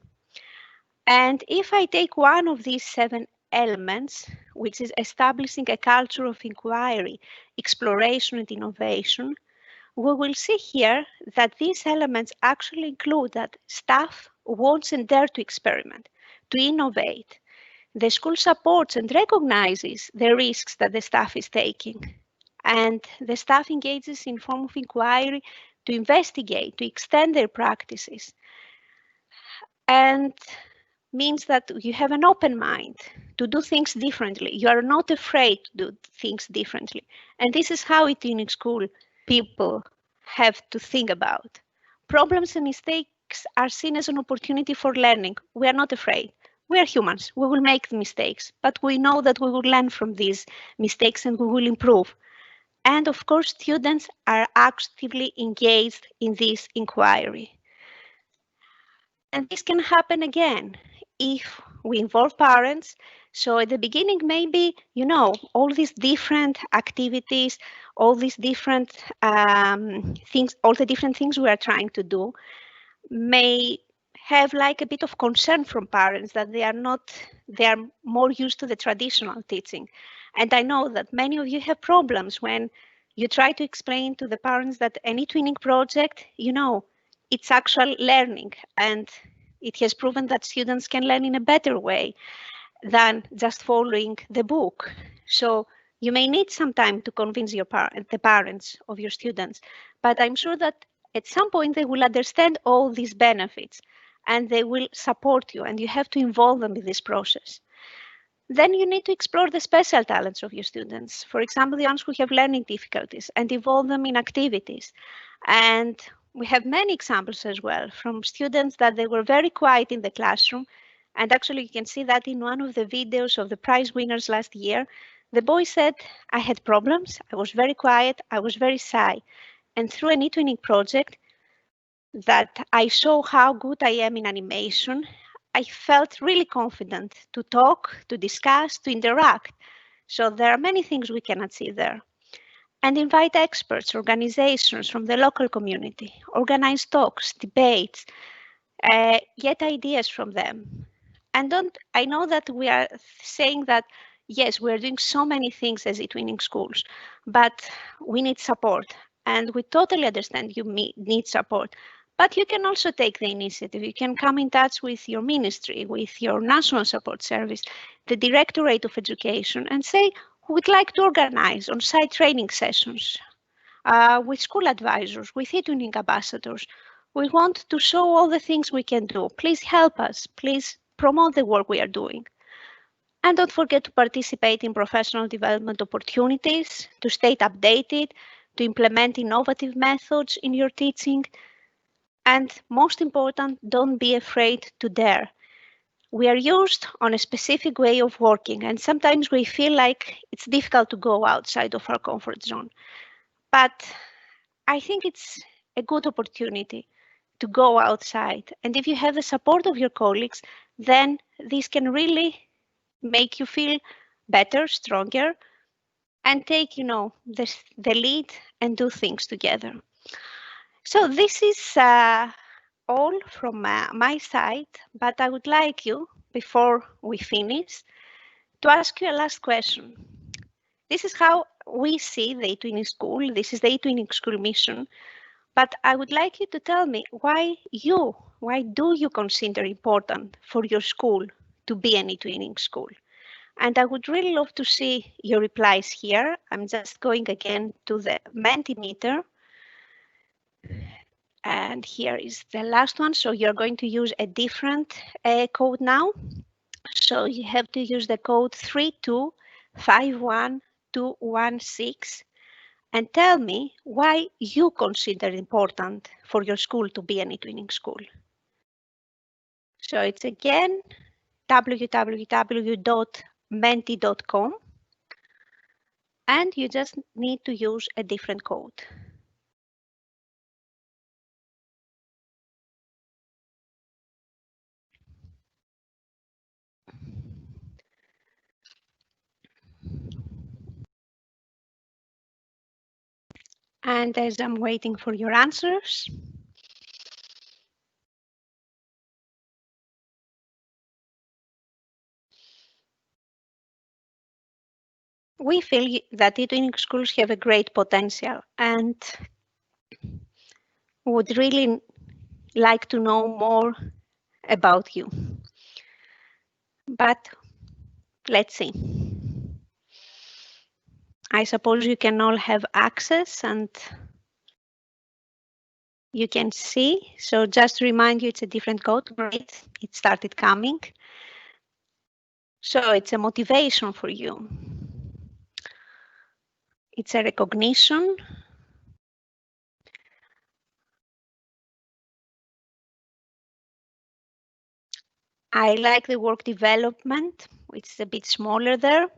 And if I take one of these 7 elements, which is establishing a culture of inquiry, exploration, and innovation, we will see here that these elements actually include that staff wants and dare to experiment, to innovate. The school supports and recognizes the risks that the staff is taking. And the staff engages in form of inquiry to investigate, to extend their practices. And means that you have an open mind to do things differently. You are not afraid to do things differently. And this is how eTwinning school people have to think about. Problems and mistakes are seen as an opportunity for learning. We are not afraid. We are humans. We will make mistakes, but we know that we will learn from these mistakes and we will improve. And of course, students are actively engaged in this inquiry. And this can happen again if we involve parents. So at the beginning, maybe, you know, all these different activities, all these different things, all the different things we are trying to do may have like a bit of concern from parents that they are more used to the traditional teaching. And I know that many of you have problems when you try to explain to the parents that an eTwinning project, you know, it's actual learning, and it has proven that students can learn in a better way than just following the book. So you may need some time to convince the parents of your students, but I'm sure that at some point they will understand all these benefits and they will support you, and you have to involve them in this process. Then you need to explore the special talents of your students. For example, the ones who have learning difficulties, and involve them in activities. And we have many examples as well from students that they were very quiet in the classroom. And actually, you can see that in one of the videos of the prize winners last year. The boy said, I had problems, I was very quiet, I was very shy. And through an eTwinning project that I saw how good I am in animation, I felt really confident to talk, to discuss, to interact. So there are many things we can achieve there. And invite experts, organizations from the local community, organize talks, debates, get ideas from them. And I know that we are saying that, yes, we're doing so many things as eTwinning schools, but we need support. And we totally understand you need support. But you can also take the initiative. You can come in touch with your ministry, with your National Support Service, the Directorate of Education, and say, we'd like to organize on-site training sessions with school advisors, with eTwinning ambassadors. We want to show all the things we can do. Please help us. Please promote the work we are doing. And don't forget to participate in professional development opportunities, to stay updated, to implement innovative methods in your teaching. And most important, don't be afraid to dare. We are used on a specific way of working, and sometimes we feel like it's difficult to go outside of our comfort zone. But I think it's a good opportunity to go outside. And if you have the support of your colleagues, then this can really make you feel better, stronger, and take, the lead and do things together. So this is all from my side, but I would like you, before we finish, to ask you a last question. This is how we see the eTwinning school. This is the eTwinning school mission. But I would like you to tell me why do you consider important for your school to be an eTwinning school? And I would really love to see your replies here. I'm just going again to the Mentimeter. And here is the last one. So you're going to use a different code now. So you have to use the code 3251216 and tell me why you consider it important for your school to be an eTwinning school. So it's again www.menti.com, and you just need to use a different code. And as I'm waiting for your answers, we feel that eTwinning schools have a great potential and would really like to know more about you. But let's see. I suppose you can all have access and you can see. So just to remind you, it's a different code. Great, it started coming. So it's a motivation for you. It's a recognition. I like the work development, which is a bit smaller there.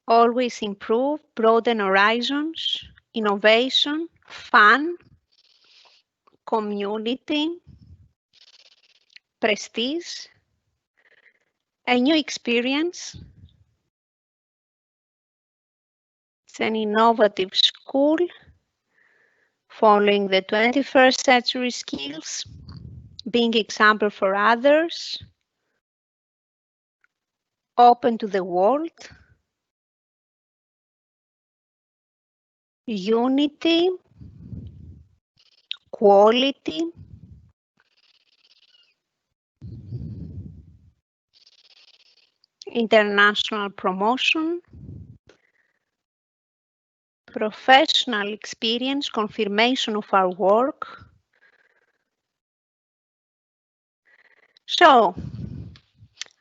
Always improve, broaden horizons, innovation, fun, community, prestige, a new experience. It's an innovative school following the 21st century skills, being example for others, open to the world, unity, quality, international promotion, professional experience, confirmation of our work. So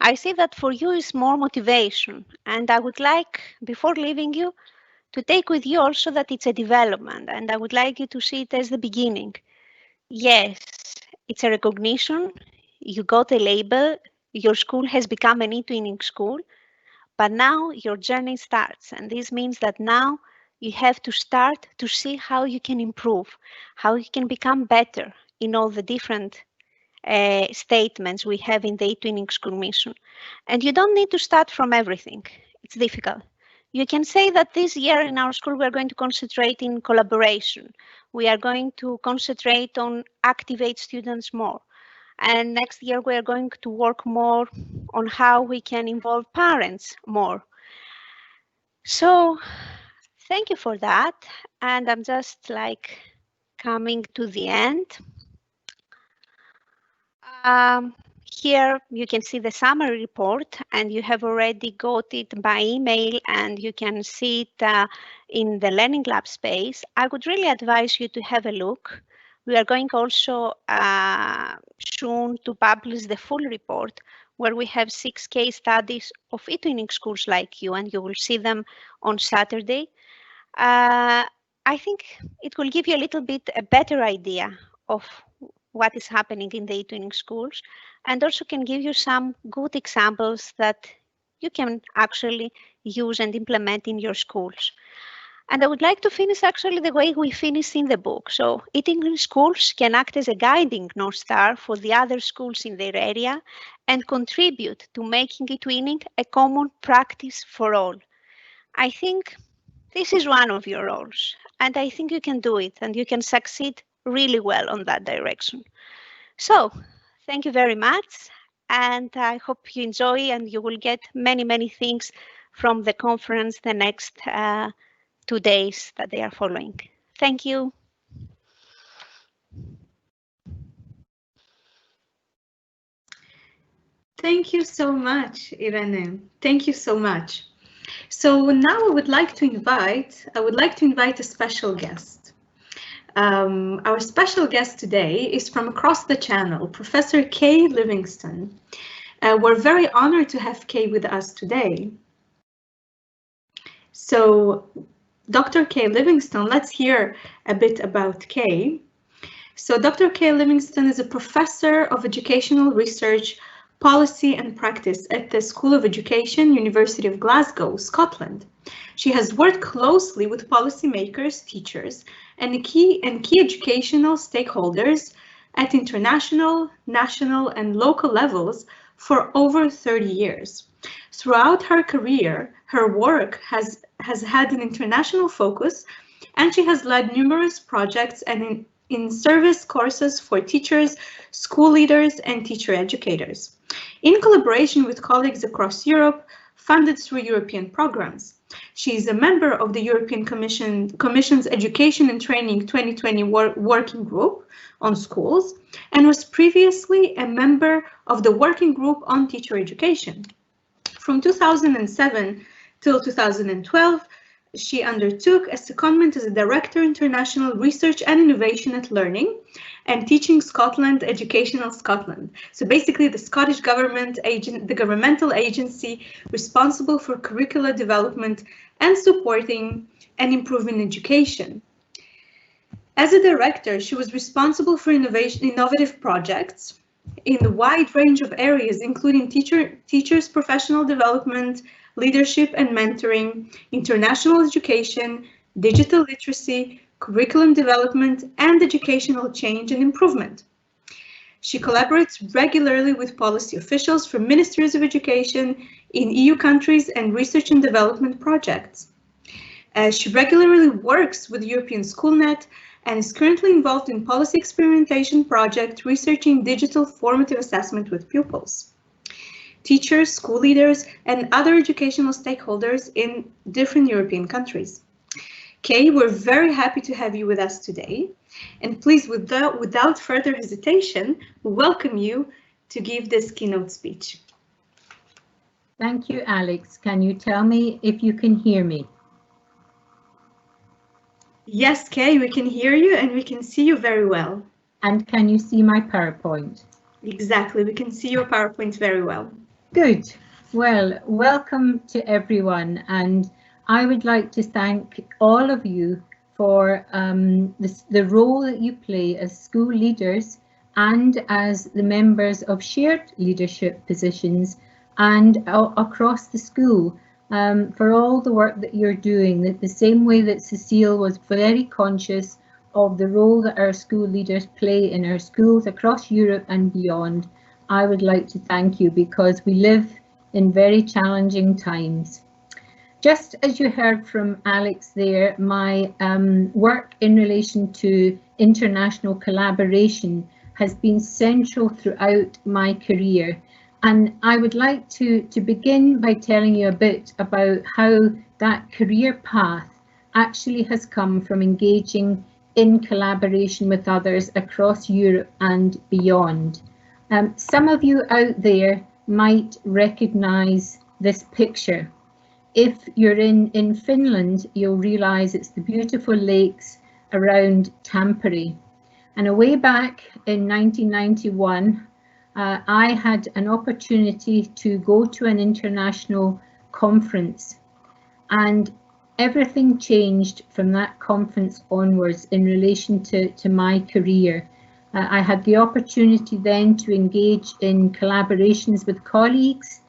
I see that for you is more motivation, and I would like, before leaving you, to take with you also that it's a development, and I would like you to see it as the beginning. Yes, it's a recognition. You got a label. Your school has become an eTwinning school, but now your journey starts. And this means that now you have to start to see how you can improve, how you can become better in all the different statements we have in the eTwinning school mission. And you don't need to start from everything. It's difficult. You can say that this year in our school, we're going to concentrate in collaboration. We are going to concentrate on activate students more. And next year, we are going to work more on how we can involve parents more. So thank you for that. And I'm just like coming to the end. Here you can see the summary report, and you have already got it by email, and you can see it in the Learning Lab space. I would really advise you to have a look. We are going also soon to publish the full report, where we have 6 case studies of eTwinning schools like you, and you will see them on Saturday. I think it will give you a little bit a better idea of what is happening in the eTwinning schools, and also can give you some good examples that you can actually use and implement in your schools. And I would like to finish actually the way we finished in the book. So eTwinning schools can act as a guiding North Star for the other schools in their area and contribute to making eTwinning a common practice for all. I think this is one of your roles, and I think you can do it, and you can succeed really well on that direction. So thank you very much, and I hope you enjoy and you will get many, many things from the conference the next 2 days that they are following. Thank you. Thank you so much, Irene. Thank you so much. So now I would like to invite a special guest. Our special guest today is from across the channel, Professor Kay Livingston. We're very honored to have Kay with us today. So Dr. Kay Livingston, let's hear a bit about Kay. So Dr. Kay Livingston is a professor of educational research, policy and practice at the School of Education, University of Glasgow, Scotland. She has worked closely with policymakers, teachers, and key educational stakeholders at international, national, and local levels for over 30 years. Throughout her career, her work has had an international focus, and she has led numerous projects and in-service courses for teachers, school leaders, and teacher educators, in collaboration with colleagues across Europe, funded through European programs. She is a member of the European Commission's Education and Training 2020 Working Group on Schools, and was previously a member of the Working Group on Teacher Education. From 2007 till 2012, she undertook a secondment as a Director International Research and Innovation at Learning and Teaching Scotland, Educational Scotland. So basically the Scottish government the governmental agency responsible for curricular development and supporting and improving education. As a director, she was responsible for innovative projects in a wide range of areas, including teachers' professional development, leadership and mentoring, international education, digital literacy, curriculum development, and educational change and improvement. She collaborates regularly with policy officials from ministries of education in EU countries and research and development projects. She regularly works with European SchoolNet and is currently involved in policy experimentation project researching digital formative assessment with pupils, teachers, school leaders, and other educational stakeholders in different European countries. Kay, we're very happy to have you with us today. And please, without further hesitation, welcome you to give this keynote speech. Thank you, Alex. Can you tell me if you can hear me? Yes, Kay, we can hear you and we can see you very well. And can you see my PowerPoint? Exactly, we can see your PowerPoint very well. Good. Well, welcome to everyone. And I would like to thank all of you for the role that you play as school leaders and as the members of shared leadership positions and across the school, for all the work that you're doing, the same way that Cécile was very conscious of the role that our school leaders play in our schools across Europe and beyond. I would like to thank you because we live in very challenging times. Just as you heard from Alex there, my work in relation to international collaboration has been central throughout my career. And I would like to begin by telling you a bit about how that career path actually has come from engaging in collaboration with others across Europe and beyond. Some of you out there might recognise this picture. If you're in Finland, you'll realise it's the beautiful lakes around Tampere. And way back in 1991, I had an opportunity to go to an international conference, and everything changed from that conference onwards in relation to my career. I had the opportunity then to engage in collaborations with colleagues.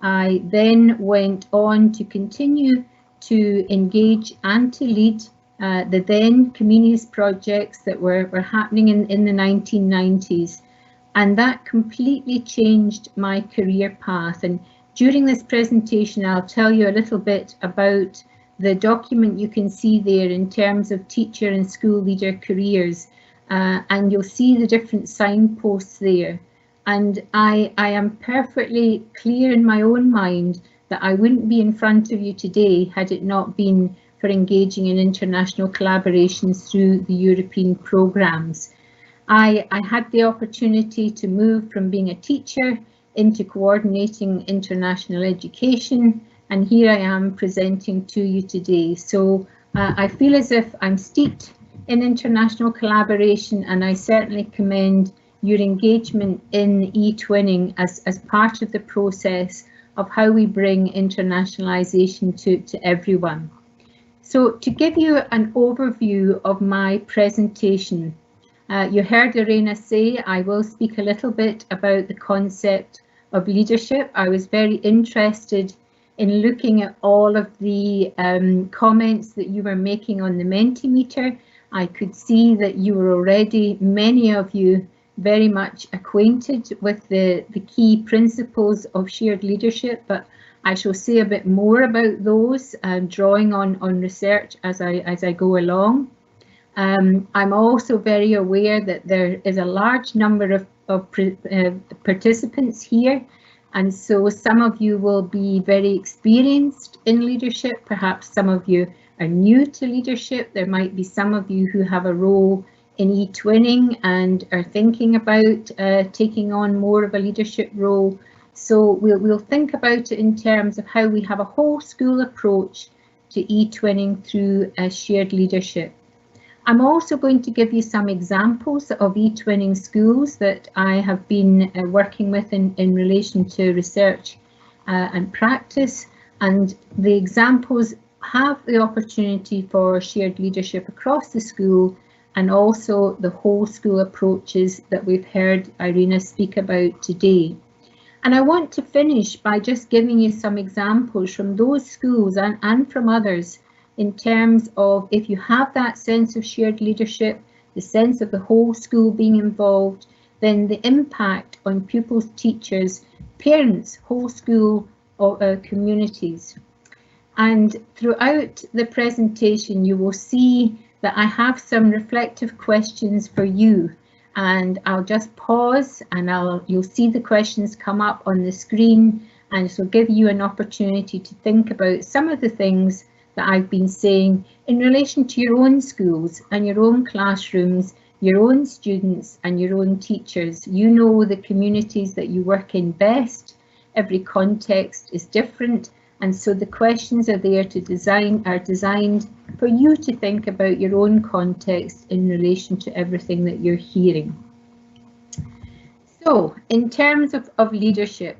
I then went on to continue to engage and to lead the then communities projects that were happening in the 1990s. And that completely changed my career path. And during this presentation, I'll tell you a little bit about the document you can see there in terms of teacher and school leader careers. And you'll see the different signposts there. And I am perfectly clear in my own mind that I wouldn't be in front of you today had it not been for engaging in international collaborations through the European programmes. I had the opportunity to move from being a teacher into coordinating international education, and here I am presenting to you today. So I feel as if I'm steeped in international collaboration, and I certainly commend your engagement in eTwinning as part of the process of how we bring internationalisation to everyone. So to give you an overview of my presentation, you heard Irene say I will speak a little bit about the concept of leadership. I was very interested in looking at all of the comments that you were making on the Mentimeter. I could see that you were already, many of you, very much acquainted with the key principles of shared leadership, but I shall say a bit more about those, drawing on research as I go along. I'm also very aware that there is a large number of participants here, and so some of you will be very experienced in leadership. Perhaps some of you are new to leadership. There might be some of you who have a role in eTwinning and are thinking about taking on more of a leadership role. So we'll think about it in terms of how we have a whole school approach to eTwinning through shared leadership. I'm also going to give you some examples of eTwinning schools that I have been working with in relation to research and practice, and the examples have the opportunity for shared leadership across the school and also the whole school approaches that we've heard Irene speak about today. And I want to finish by just giving you some examples from those schools and from others in terms of if you have that sense of shared leadership, the sense of the whole school being involved, then the impact on pupils, teachers, parents, whole school or communities. And throughout the presentation, you will see that I have some reflective questions for you. And I'll just pause and you'll see the questions come up on the screen, and it will give you an opportunity to think about some of the things that I've been saying in relation to your own schools and your own classrooms, your own students and your own teachers. You know the communities that you work in best. Every context is different, and so the questions are there to are designed for you to think about your own context in relation to everything that you're hearing. So in terms of leadership,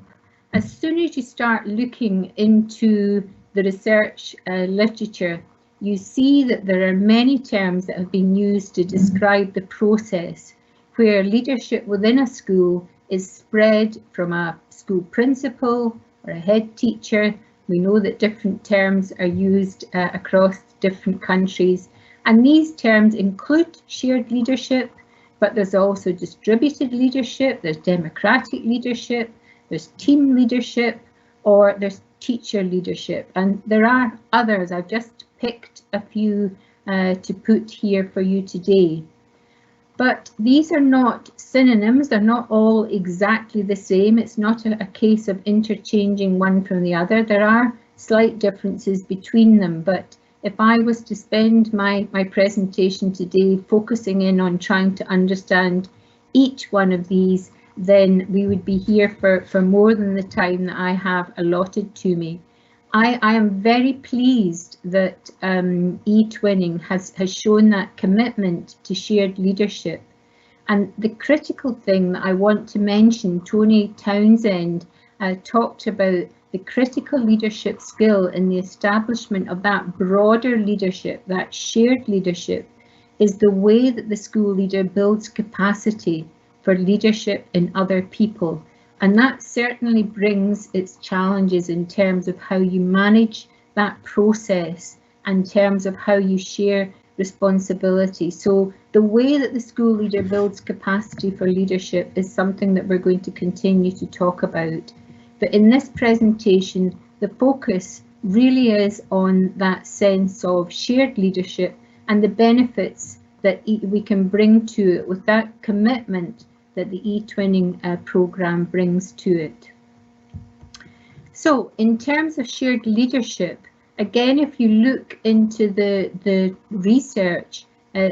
as soon as you start looking into the research literature, you see that there are many terms that have been used to describe the process where leadership within a school is spread from a school principal or a head teacher. We know that different terms are used across different countries, and these terms include shared leadership, but there's also distributed leadership, there's democratic leadership, there's team leadership, or there's teacher leadership, and there are others. I've just picked a few to put here for you today. But these are not synonyms, they're not all exactly the same. It's not a case of interchanging one from the other. There are slight differences between them, but if I was to spend my presentation today focusing in on trying to understand each one of these, then we would be here for more than the time that I have allotted to me. I am very pleased that eTwinning has shown that commitment to shared leadership. And the critical thing that I want to mention, Tony Townsend talked about the critical leadership skill in the establishment of that broader leadership, that shared leadership, is the way that the school leader builds capacity for leadership in other people. And that certainly brings its challenges in terms of how you manage that process, in terms of how you share responsibility. So the way that the school leader builds capacity for leadership is something that we're going to continue to talk about. But in this presentation, the focus really is on that sense of shared leadership and the benefits that we can bring to it with that commitment that the eTwinning programme brings to it. So in terms of shared leadership, again, if you look into the research,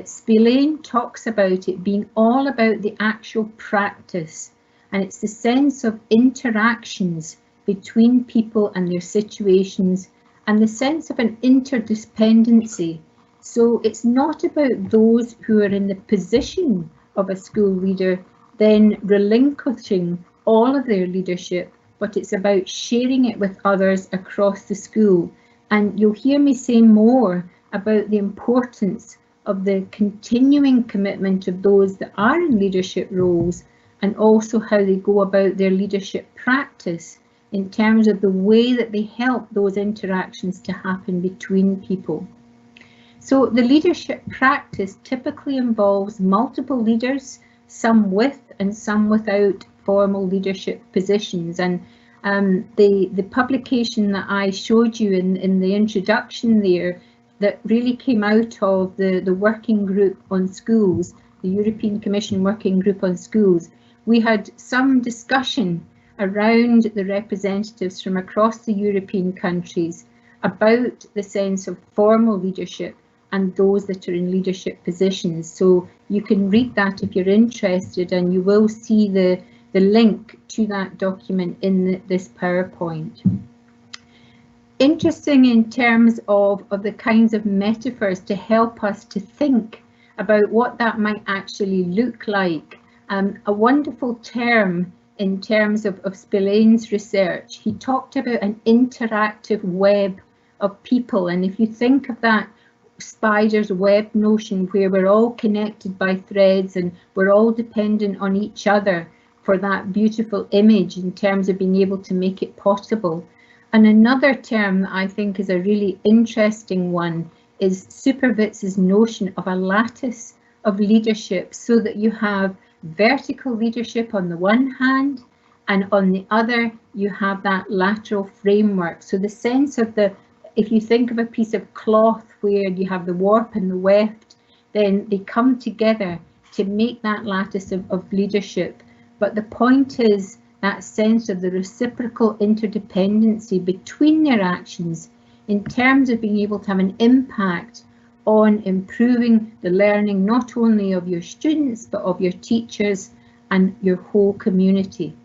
Spillane talks about it being all about the actual practice, and it's the sense of interactions between people and their situations and the sense of an interdependency. So it's not about those who are in the position of a school leader then relinquishing all of their leadership, but it's about sharing it with others across the school. And you'll hear me say more about the importance of the continuing commitment of those that are in leadership roles, and also how they go about their leadership practice in terms of the way that they help those interactions to happen between people. So the leadership practice typically involves multiple leaders, some with and some without formal leadership positions. And the publication that I showed you in the introduction there, that really came out of the working group on schools, the European Commission working group on schools, we had some discussion around the representatives from across the European countries about the sense of formal leadership and those that are in leadership positions. So you can read that if you're interested, and you will see the link to that document in this PowerPoint. Interesting in terms of the kinds of metaphors to help us to think about what that might actually look like. A wonderful term in terms of Spillane's research, he talked about an interactive web of people. And if you think of that spider's web notion, where we're all connected by threads and we're all dependent on each other for that beautiful image in terms of being able to make it possible. And another term that I think is a really interesting one is Supervitz's notion of a lattice of leadership, so that you have vertical leadership on the one hand, and on the other you have that lateral framework. So the sense of if you think of a piece of cloth where you have the warp and the weft, then they come together to make that lattice of leadership. But the point is that sense of the reciprocal interdependency between their actions in terms of being able to have an impact on improving the learning not only of your students but of your teachers and your whole community.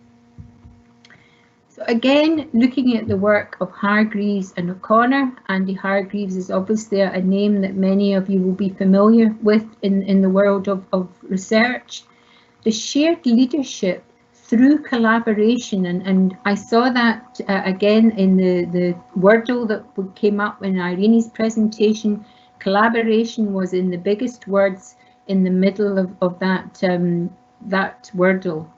So again, looking at the work of Hargreaves and O'Connor, Andy Hargreaves is obviously a name that many of you will be familiar with in the world of research. The shared leadership through collaboration, and I saw that again in the Wordle that came up in Irene's presentation. Collaboration was in the biggest words in the middle of that that Wordle.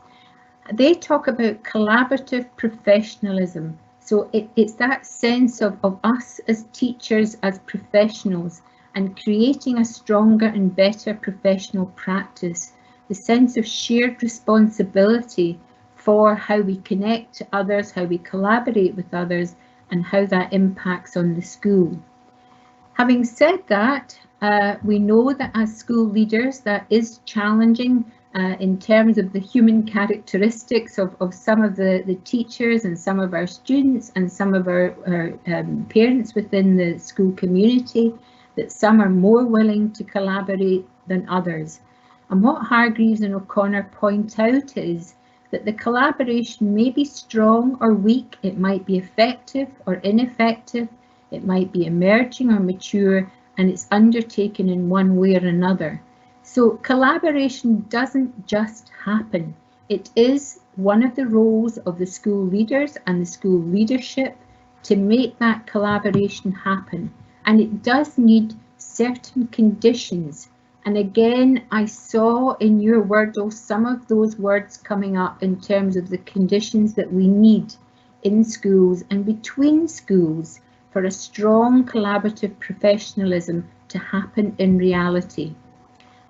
They talk about collaborative professionalism. So it's that sense of us as teachers, as professionals, and creating a stronger and better professional practice. The sense of shared responsibility for how we connect to others, how we collaborate with others, and how that impacts on the school. Having said that, we know that as school leaders, that is challenging in terms of the human characteristics of some of the teachers and some of our students and some of our parents within the school community, that some are more willing to collaborate than others. And what Hargreaves and O'Connor point out is that the collaboration may be strong or weak, it might be effective or ineffective, it might be emerging or mature, and it's undertaken in one way or another. So collaboration doesn't just happen. It is one of the roles of the school leaders and the school leadership to make that collaboration happen. And it does need certain conditions. And again, I saw in your Wordle some of those words coming up in terms of the conditions that we need in schools and between schools for a strong collaborative professionalism to happen in reality.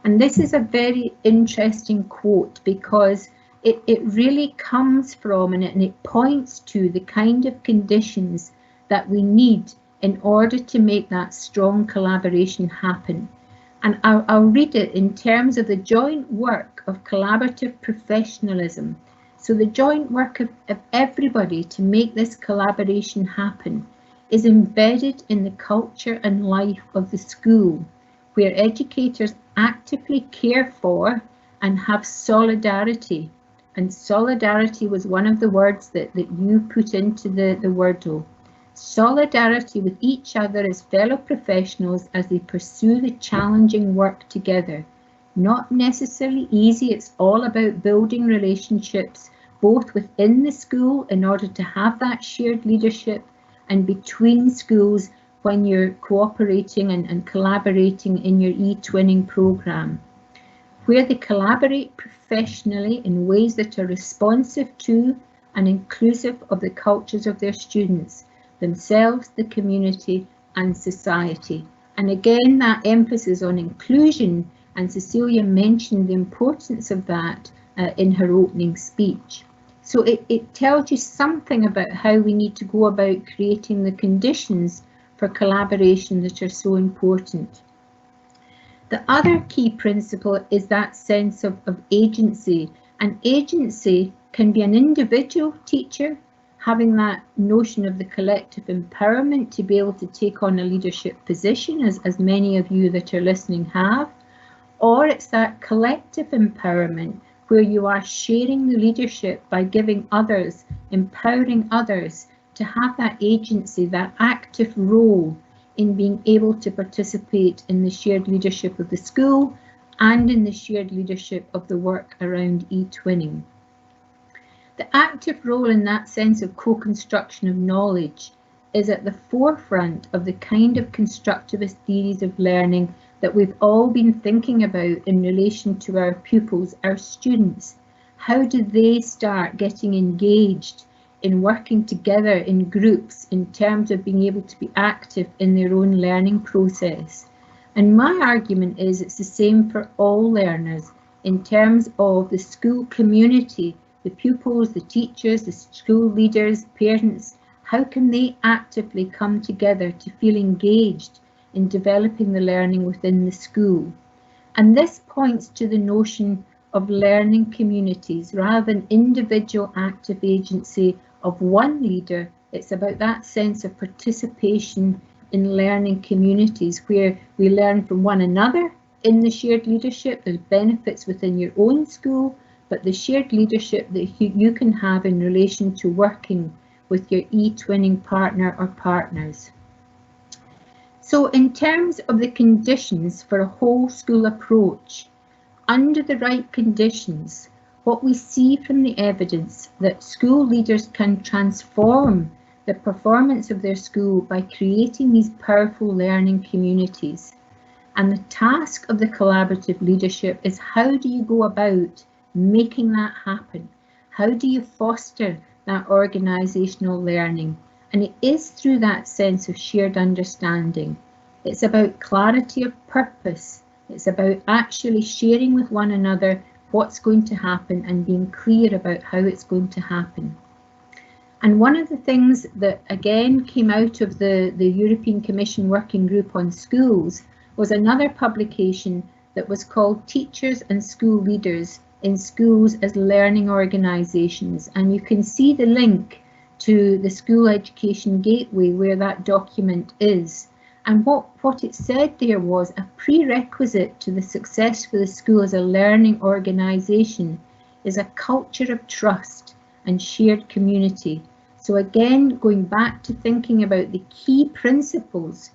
And this is a very interesting quote because it really comes from and it points to the kind of conditions that we need in order to make that strong collaboration happen. And I'll read it in terms of the joint work of collaborative professionalism. So the joint work of everybody to make this collaboration happen is embedded in the culture and life of the school, where educators actively care for and have solidarity. And solidarity was one of the words that you put into the Wordle. Solidarity with each other as fellow professionals as they pursue the challenging work together. Not necessarily easy, it's all about building relationships both within the school in order to have that shared leadership and between schools when you're cooperating and collaborating in your eTwinning programme, where they collaborate professionally in ways that are responsive to and inclusive of the cultures of their students, themselves, the community and society. And again, that emphasis on inclusion, and Cecilia mentioned the importance of that in her opening speech. So it tells you something about how we need to go about creating the conditions for collaboration that are so important. The other key principle is that sense of agency, and agency can be an individual teacher having that notion of the collective empowerment to be able to take on a leadership position, as many of you that are listening have, or it's that collective empowerment where you are sharing the leadership by giving others, empowering others to have that agency, that active role in being able to participate in the shared leadership of the school and in the shared leadership of the work around eTwinning. The active role in that sense of co-construction of knowledge is at the forefront of the kind of constructivist theories of learning that we've all been thinking about in relation to our pupils, our students. How do they start getting engaged in working together in groups in terms of being able to be active in their own learning process? And my argument is it's the same for all learners in terms of the school community, the pupils, the teachers, the school leaders, parents. How can they actively come together to feel engaged in developing the learning within the school? And this points to the notion of learning communities rather than individual active agency of one leader. It's about that sense of participation in learning communities where we learn from one another in the shared leadership. There's benefits within your own school, but the shared leadership that you can have in relation to working with your eTwinning partner or partners. So in terms of the conditions for a whole school approach, under the right conditions, what we see from the evidence that school leaders can transform the performance of their school by creating these powerful learning communities. And the task of the collaborative leadership is, how do you go about making that happen? How do you foster that organisational learning? And it is through that sense of shared understanding. It's about clarity of purpose. It's about actually sharing with one another what's going to happen and being clear about how it's going to happen. And one of the things that again came out of the European Commission Working Group on Schools was another publication that was called Teachers and School Leaders in Schools as Learning Organisations. And you can see the link to the School Education Gateway where that document is. And what it said there was a prerequisite to the success for the school as a learning organisation is a culture of trust and shared community. So again, going back to thinking about the key principles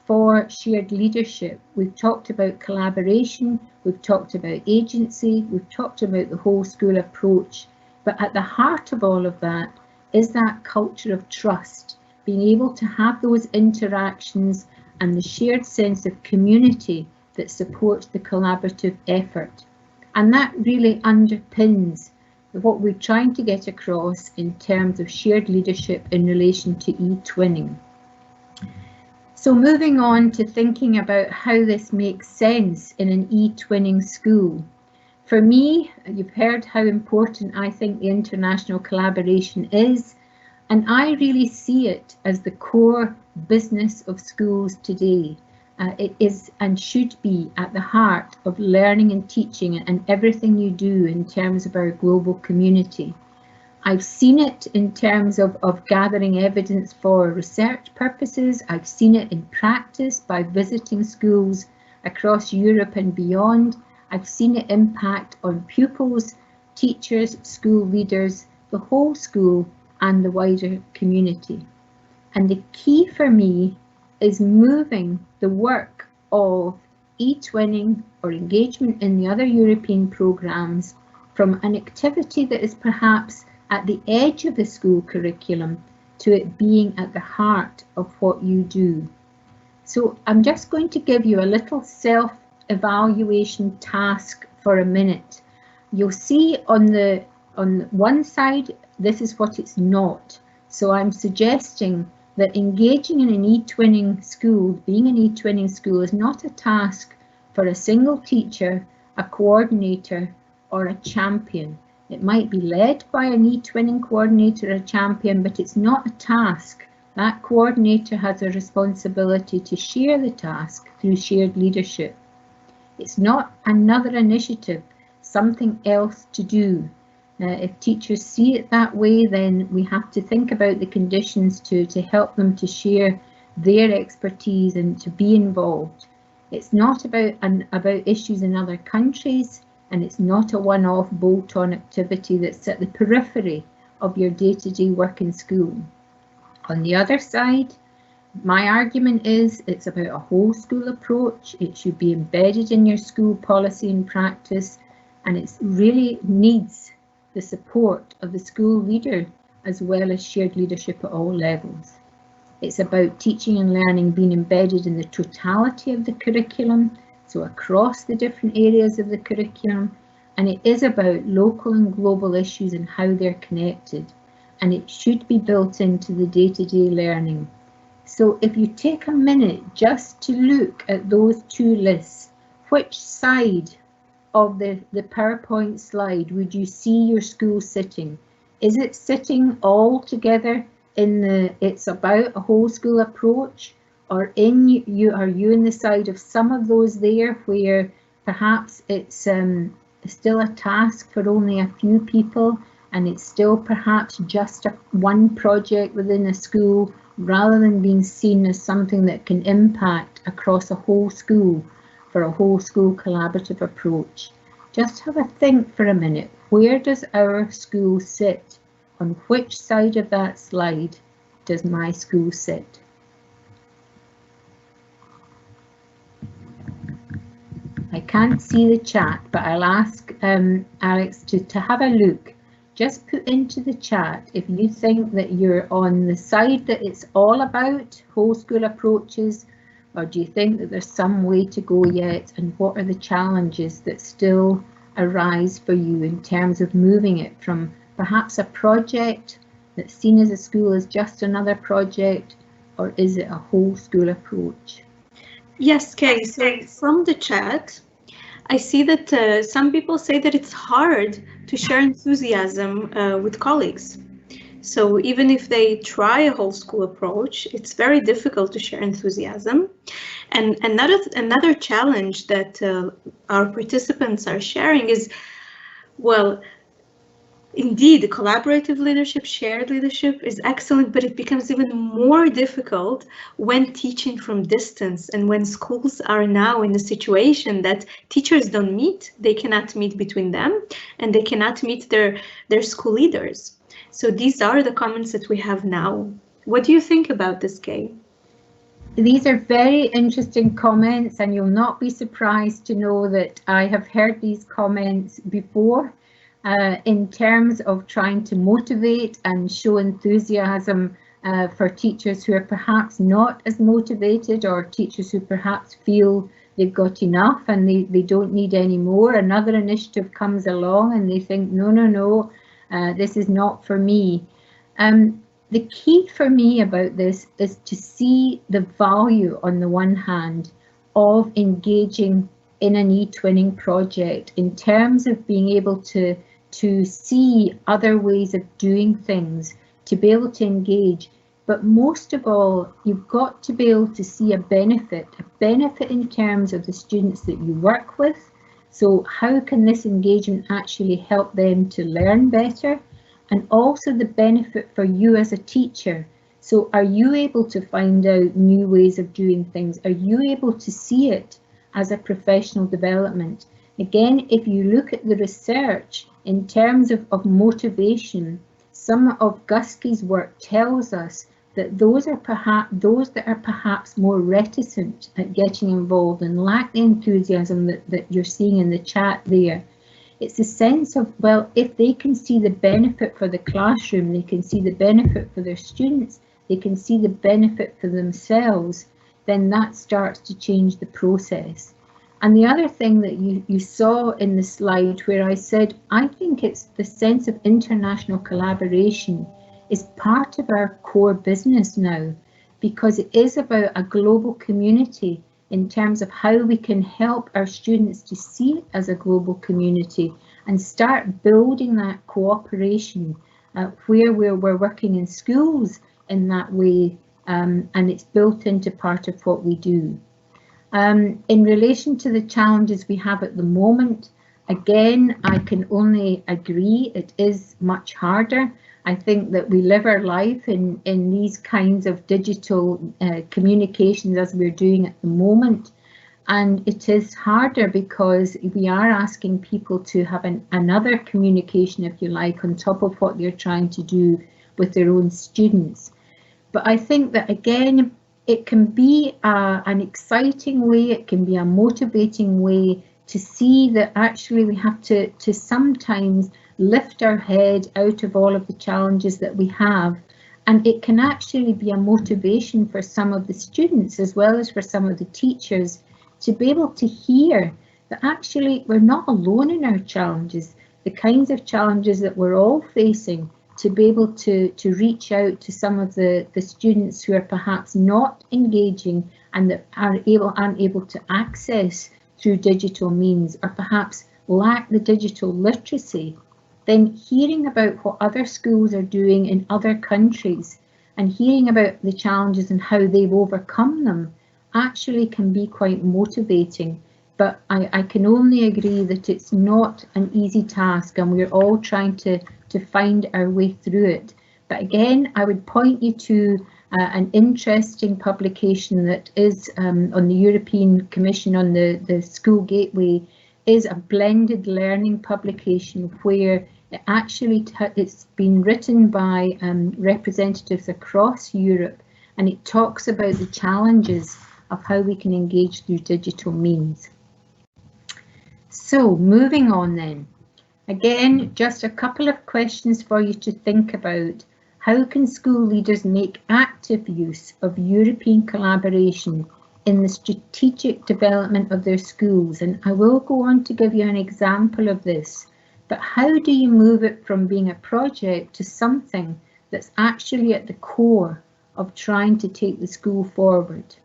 for shared leadership, we've talked about collaboration, we've talked about agency, we've talked about the whole school approach, but at the heart of all of that is that culture of trust, being able to have those interactions and the shared sense of community that supports the collaborative effort. And that really underpins what we're trying to get across in terms of shared leadership in relation to eTwinning. So moving on to thinking about how this makes sense in an eTwinning school. For me, you've heard how important I think the international collaboration is, and I really see it as the core business of schools today. It is and should be at the heart of learning and teaching and everything you do in terms of our global community. I've seen it in terms of gathering evidence for research purposes. I've seen it in practice by visiting schools across Europe and beyond. I've seen it impact on pupils, teachers, school leaders, the whole school and the wider community. And the key for me is moving the work of eTwinning or engagement in the other European programmes from an activity that is perhaps at the edge of the school curriculum to it being at the heart of what you do. So I'm just going to give you a little self-evaluation task for a minute. You'll see on one side, this is what it's not. So I'm suggesting that engaging in an eTwinning school, being an eTwinning school, is not a task for a single teacher, a coordinator, or a champion. It might be led by an eTwinning coordinator or a champion, but it's not a task. That coordinator has a responsibility to share the task through shared leadership. It's not another initiative, something else to do. If teachers see it that way, then we have to think about the conditions to help them to share their expertise and to be involved. It's not about issues in other countries, and it's not a one-off bolt-on activity that's at the periphery of your day-to-day work in school. On the other side, my argument is it's about a whole school approach. It should be embedded in your school policy and practice, and it really needs the support of the school leader as well as shared leadership at all levels. It's about teaching and learning being embedded in the totality of the curriculum, so across the different areas of the curriculum, and it is about local and global issues and how they're connected, and it should be built into the day-to-day learning. So if you take a minute just to look at those two lists, which side of the PowerPoint slide would you see your school sitting? Is it sitting all together in the it's about a whole school approach, or are you in the side of some of those there where perhaps it's still a task for only a few people and it's still perhaps just one project within a school rather than being seen as something that can impact across a whole school for a whole school collaborative approach? Just have a think for a minute. Where does our school sit? On which side of that slide does my school sit? I can't see the chat, but I'll ask Alex, to have a look. Just put into the chat if you think that you're on the side that it's all about whole school approaches, or do you think that there's some way to go yet, and what are the challenges that still arise for you in terms of moving it from perhaps a project that's seen as a school as just another project, or is it a whole school approach? Yes, Kay, so from the chat, I see that some people say that it's hard to share enthusiasm with colleagues. So even if they try a whole school approach, it's very difficult to share enthusiasm. And another challenge that our participants are sharing is, well, indeed, collaborative leadership, shared leadership is excellent, but it becomes even more difficult when teaching from distance and when schools are now in a situation that teachers don't meet, they cannot meet between them, and they cannot meet their school leaders. So these are the comments that we have now. What do you think about this, Kay? These are very interesting comments, and you'll not be surprised to know that I have heard these comments before. In terms of trying to motivate and show enthusiasm for teachers who are perhaps not as motivated, or teachers who perhaps feel they've got enough and they don't need any more. Another initiative comes along and they think, no, this is not for me. The key for me about this is to see the value on the one hand of engaging in an eTwinning project in terms of being able to see other ways of doing things, to be able to engage. But most of all, you've got to be able to see a benefit in terms of the students that you work with. So how can this engagement actually help them to learn better? And also the benefit for you as a teacher. So are you able to find out new ways of doing things? Are you able to see it as a professional development? Again, if you look at the research in terms of motivation, some of Guskey's work tells us that those that are perhaps more reticent at getting involved and lack the enthusiasm that you're seeing in the chat there. It's a sense of, well, if they can see the benefit for the classroom, they can see the benefit for their students, they can see the benefit for themselves, then that starts to change the process. And the other thing that you saw in the slide where I said, I think it's the sense of international collaboration is part of our core business now, because it is about a global community in terms of how we can help our students to see it as a global community and start building that cooperation where we're working in schools in that way, and it's built into part of what we do. In relation to the challenges we have at the moment, again, I can only agree it is much harder. I think that we live our life in these kinds of digital communications as we're doing at the moment. And it is harder because we are asking people to have another communication, if you like, on top of what they're trying to do with their own students. But I think that, again, it can be an exciting way, it can be a motivating way to see that actually we have to sometimes lift our head out of all of the challenges that we have. And it can actually be a motivation for some of the students as well as for some of the teachers to be able to hear that actually we're not alone in our challenges, the kinds of challenges that we're all facing, to be able to reach out to some of the students who are perhaps not engaging and that aren't able to access through digital means, or perhaps lack the digital literacy. Then hearing about what other schools are doing in other countries and hearing about the challenges and how they've overcome them actually can be quite motivating. But I can only agree that it's not an easy task, and we're all trying to find our way through it. But again, I would point you to an interesting publication that is on the European Commission on the School Gateway, is a blended learning publication where it's been written by representatives across Europe, and it talks about the challenges of how we can engage through digital means. So moving on then. Again, just a couple of questions for you to think about. How can school leaders make active use of European collaboration in the strategic development of their schools? And I will go on to give you an example of this, but how do you move it from being a project to something that's actually at the core of trying to take the school forward?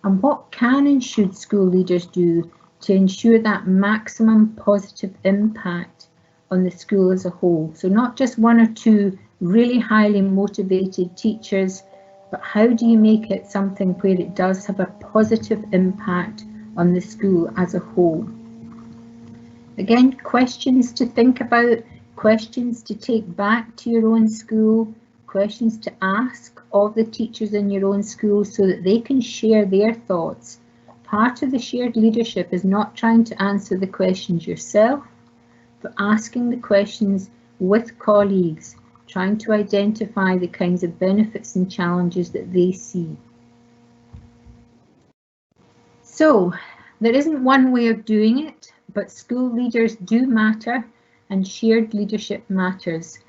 And what can and should school leaders do to ensure that maximum positive impact on the school as a whole? So not just one or two really highly motivated teachers, but how do you make it something where it does have a positive impact on the school as a whole? Again, questions to think about, questions to take back to your own school, questions to ask of the teachers in your own school so that they can share their thoughts. Part of the shared leadership is not trying to answer the questions yourself, but asking the questions with colleagues, trying to identify the kinds of benefits and challenges that they see. So there isn't one way of doing it, but school leaders do matter and shared leadership matters.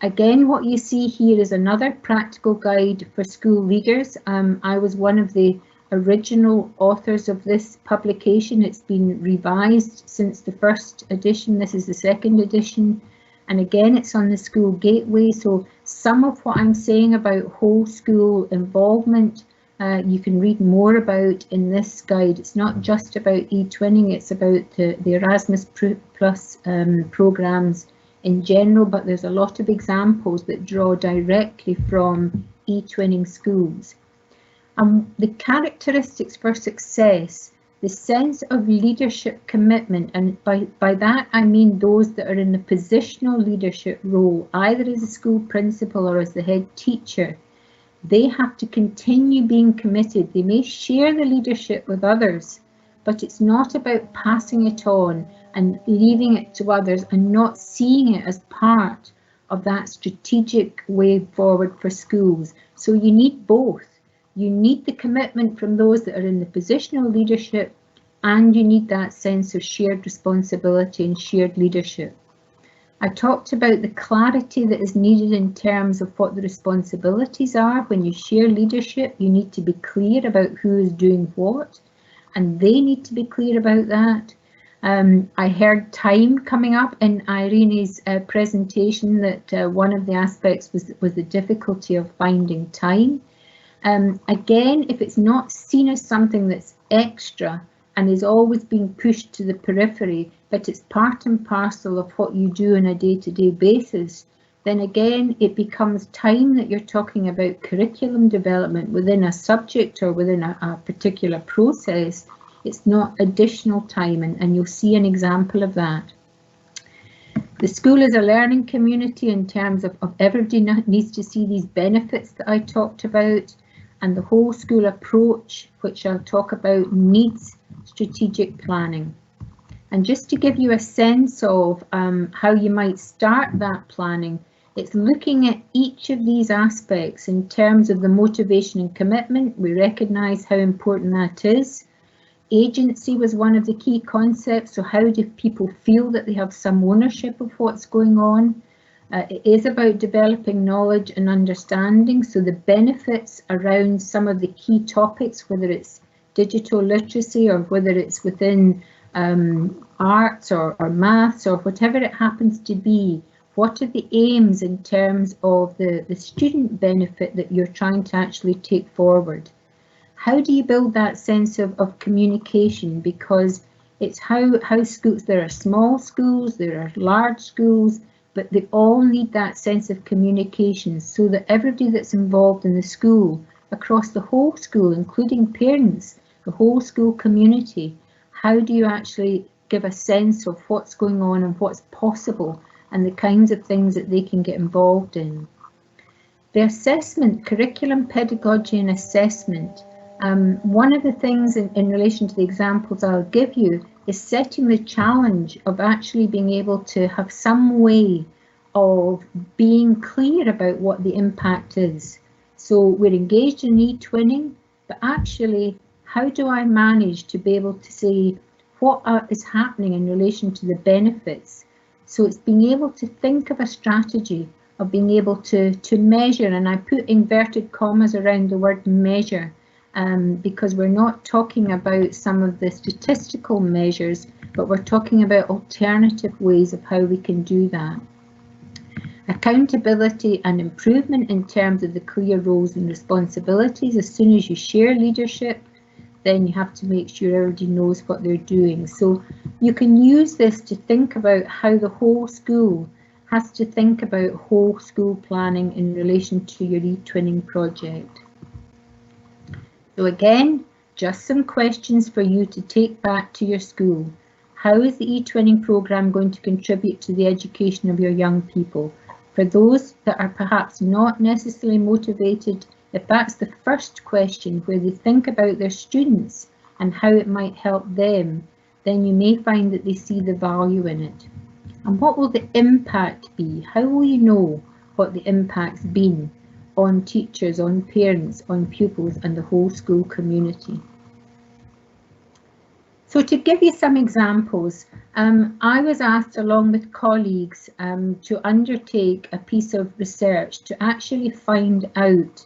Again, what you see here is another practical guide for school leaders. I was one of the original authors of this publication. It's been revised since the first edition. This is the second edition. And again, it's on the School Gateway. So some of what I'm saying about whole school involvement, you can read more about in this guide. It's not just about eTwinning, it's about the Erasmus Plus programs in general, but there's a lot of examples that draw directly from eTwinning schools. The characteristics for success, the sense of leadership commitment, and by that I mean those that are in the positional leadership role, either as a school principal or as the head teacher. They have to continue being committed. They may share the leadership with others, but it's not about passing it on and leaving it to others and not seeing it as part of that strategic way forward for schools. So you need both. You need the commitment from those that are in the positional leadership, and you need that sense of shared responsibility and shared leadership. I talked about the clarity that is needed in terms of what the responsibilities are. When you share leadership, you need to be clear about who is doing what, and they need to be clear about that. I heard time coming up in Irene's presentation, that one of the aspects was the difficulty of finding time. Again, if it's not seen as something that's extra and is always being pushed to the periphery, but it's part and parcel of what you do on a day-to-day basis, then again, it becomes time that you're talking about curriculum development within a subject or within a particular process. It's not additional time, and you'll see an example of that. The school is a learning community in terms of everybody needs to see these benefits that I talked about, and the whole school approach, which I'll talk about, needs strategic planning. And just to give you a sense of how you might start that planning, it's looking at each of these aspects in terms of the motivation and commitment. We recognise how important that is. Agency was one of the key concepts. So how do people feel that they have some ownership of what's going on? It is about developing knowledge and understanding. So the benefits around some of the key topics, whether it's digital literacy or whether it's within arts or maths or whatever it happens to be, what are the aims in terms of the student benefit that you're trying to actually take forward? How do you build that sense of communication? Because it's how schools, there are small schools, there are large schools, but they all need that sense of communication so that everybody that's involved in the school, across the whole school, including parents, the whole school community, how do you actually give a sense of what's going on and what's possible and the kinds of things that they can get involved in? The assessment, curriculum, pedagogy and assessment. One of the things in relation to the examples I'll give you is setting the challenge of actually being able to have some way of being clear about what the impact is. So we're engaged in eTwinning, but actually, how do I manage to be able to say, what is happening in relation to the benefits. So it's being able to think of a strategy of being able to measure, and I put inverted commas around the word measure, because we're not talking about some of the statistical measures, but we're talking about alternative ways of how we can do that. Accountability and improvement in terms of the clear roles and responsibilities. As soon as you share leadership, then you have to make sure everybody knows what they're doing. So you can use this to think about how the whole school has to think about whole school planning in relation to your eTwinning project. So again, just some questions for you to take back to your school. How is the eTwinning programme going to contribute to the education of your young people? For those that are perhaps not necessarily motivated, if that's the first question where they think about their students and how it might help them, then you may find that they see the value in it. And what will the impact be? How will you know what the impact's been on teachers, on parents, on pupils and the whole school community? So to give you some examples, I was asked along with colleagues to undertake a piece of research to actually find out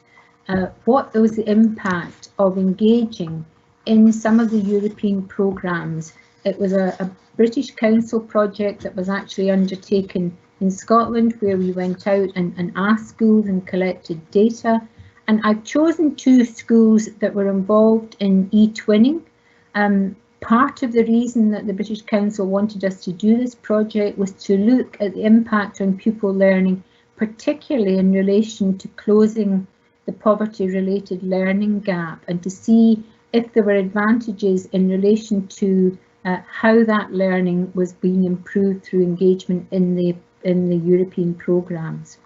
what was the impact of engaging in some of the European programmes. It was a British Council project that was actually undertaken in Scotland, where we went out and asked schools and collected data. And I've chosen 2 schools that were involved in eTwinning. Part of the reason that the British Council wanted us to do this project was to look at the impact on pupil learning, particularly in relation to closing the poverty-related learning gap, and to see if there were advantages in relation to how that learning was being improved through engagement in the European programmes.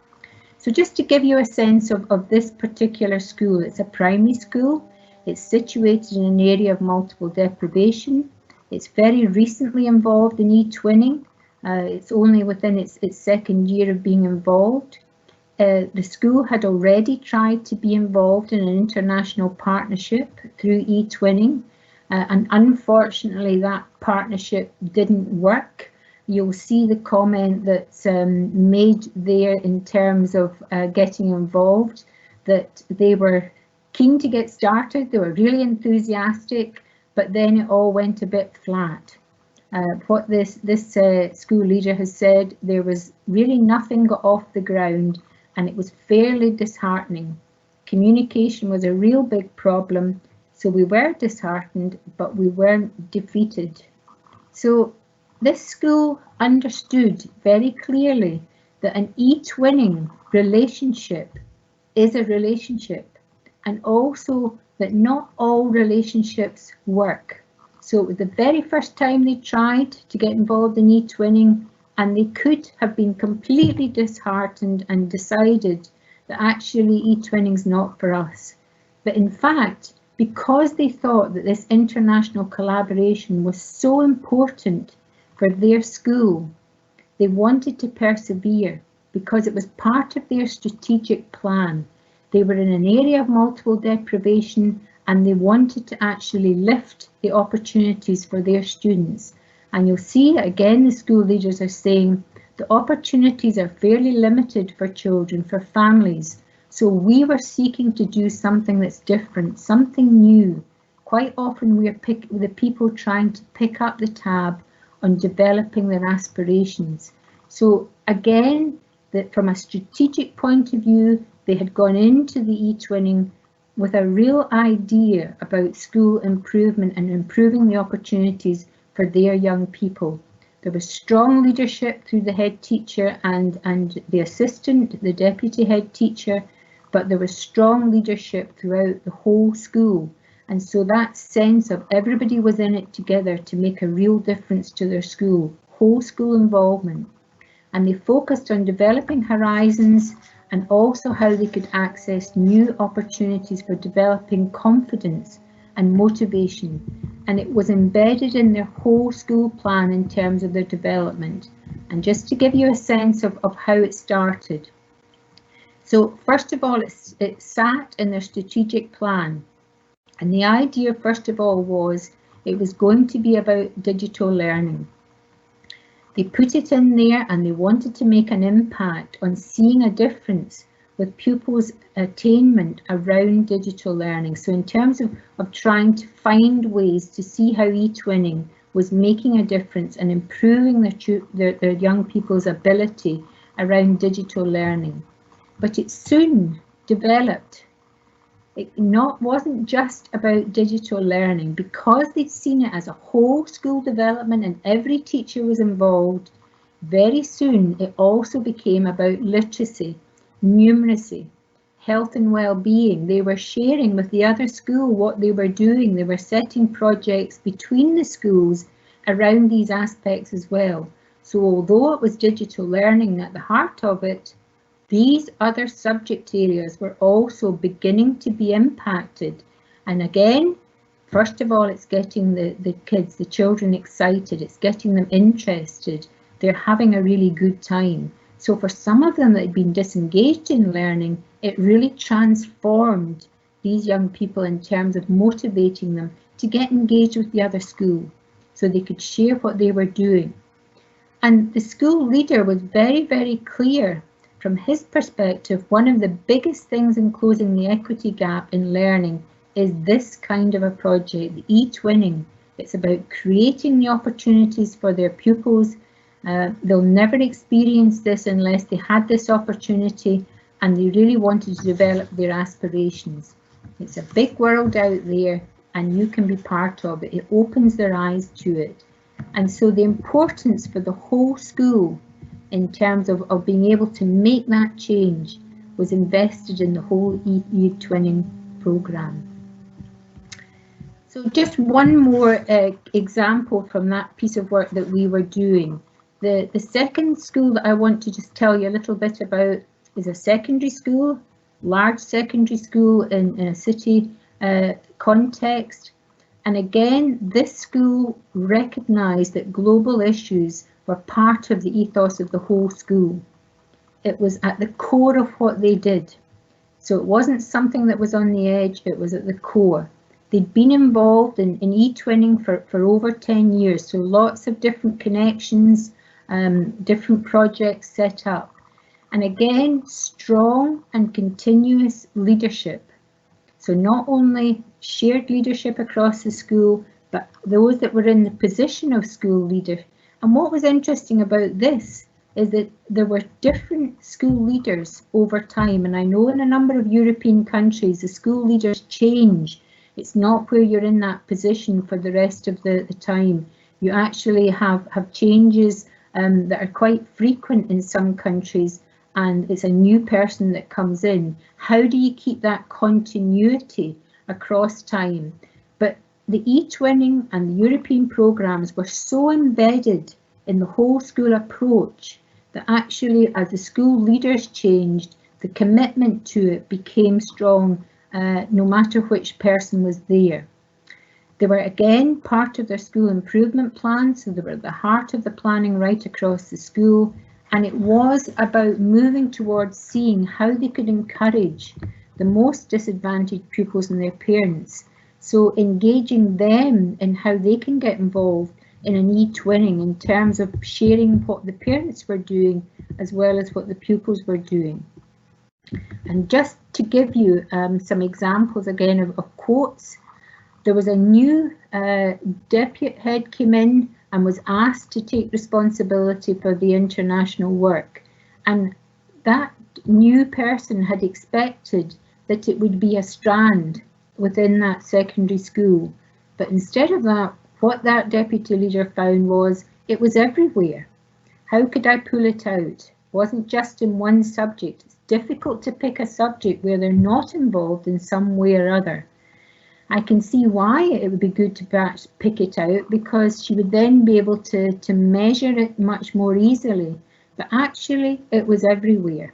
So just to give you a sense of this particular school, it's a primary school. It's situated in an area of multiple deprivation. It's very recently involved in eTwinning. It's only within its 2nd year of being involved. The school had already tried to be involved in an international partnership through eTwinning, and unfortunately that partnership didn't work. You'll see the comment that's made there in terms of getting involved, that they were keen to get started, they were really enthusiastic, but then it all went a bit flat. What this school leader has said, there was really nothing got off the ground, and it was fairly disheartening. Communication was a real big problem, so we were disheartened, but we weren't defeated. So this school understood very clearly that an eTwinning relationship is a relationship, and also that not all relationships work. So it was the very first time they tried to get involved in eTwinning, and they could have been completely disheartened and decided that actually eTwinning's not for us. But in fact, because they thought that this international collaboration was so important for their school, they wanted to persevere because it was part of their strategic plan. They were in an area of multiple deprivation, and they wanted to actually lift the opportunities for their students. And you'll see again, the school leaders are saying the opportunities are fairly limited for children, for families. So we were seeking to do something that's different, something new. Quite often we are the people trying to pick up the tab on developing their aspirations. So again, that from a strategic point of view, they had gone into the eTwinning with a real idea about school improvement and improving the opportunities for their young people. There was strong leadership through the head teacher and the assistant, the deputy head teacher, but there was strong leadership throughout the whole school. And so that sense of everybody was in it together to make a real difference to their school, whole school involvement. And they focused on developing horizons and also how they could access new opportunities for developing confidence and motivation. And it was embedded in their whole school plan in terms of their development. And just to give you a sense of how it started. So first of all, it sat in their strategic plan. And the idea, first of all, was It was going to be about digital learning. They put it in there and they wanted to make an impact on seeing a difference with pupils' attainment around digital learning. So in terms of trying to find ways to see how eTwinning was making a difference and improving their young people's ability around digital learning. But it soon developed. It wasn't just about digital learning, because they'd seen it as a whole school development and every teacher was involved. Very soon it also became about literacy, numeracy, health and well-being. They were sharing with the other school what they were doing. They were setting projects between the schools around these aspects as well. So although it was digital learning at the heart of it, these other subject areas were also beginning to be impacted. And again, first of all, it's getting the kids, the children excited, it's getting them interested. They're having a really good time. So for some of them that had been disengaged in learning, it really transformed these young people in terms of motivating them to get engaged with the other school so they could share what they were doing. And the school leader was very, very clear. From his perspective, one of the biggest things in closing the equity gap in learning is this kind of a project, the eTwinning. It's about creating the opportunities for their pupils. They'll never experience this unless they had this opportunity and they really wanted to develop their aspirations. It's a big world out there and you can be part of it. It opens their eyes to it. And so the importance for the whole school in terms of being able to make that change was invested in the whole eTwinning programme. So just one more example from that piece of work that we were doing. The second school that I want to just tell you a little bit about is a secondary school, large secondary school in a city context. And again, this school recognised that global issues were part of the ethos of the whole school. It was at the core of what they did. So it wasn't something that was on the edge, it was at the core. They'd been involved in eTwinning for over 10 years, so lots of different connections, different projects set up. And again, strong and continuous leadership. So not only shared leadership across the school, but those that were in the position of school leader. And what was interesting about this is that there were different school leaders over time. And I know in a number of European countries, the school leaders change. It's not where you're in that position for the rest of the time. You actually have changes that are quite frequent in some countries, and it's a new person that comes in. How do you keep that continuity across time? But the eTwinning and the European programmes were so embedded in the whole school approach that actually, as the school leaders changed, the commitment to it became strong, no matter which person was there. They were again part of their school improvement plan, so they were at the heart of the planning right across the school, and it was about moving towards seeing how they could encourage the most disadvantaged pupils and their parents. So engaging them in how they can get involved in an eTwinning in terms of sharing what the parents were doing as well as what the pupils were doing. And just to give you some examples again of quotes, there was a new deputy head came in and was asked to take responsibility for the international work. And that new person had expected that it would be a strand within that secondary school. But instead of that, what that deputy leader found was it was everywhere. How could I pull it out? It wasn't just in one subject. It's difficult to pick a subject where they're not involved in some way or other. I can see why it would be good to perhaps pick it out, because she would then be able to measure it much more easily. But actually, it was everywhere.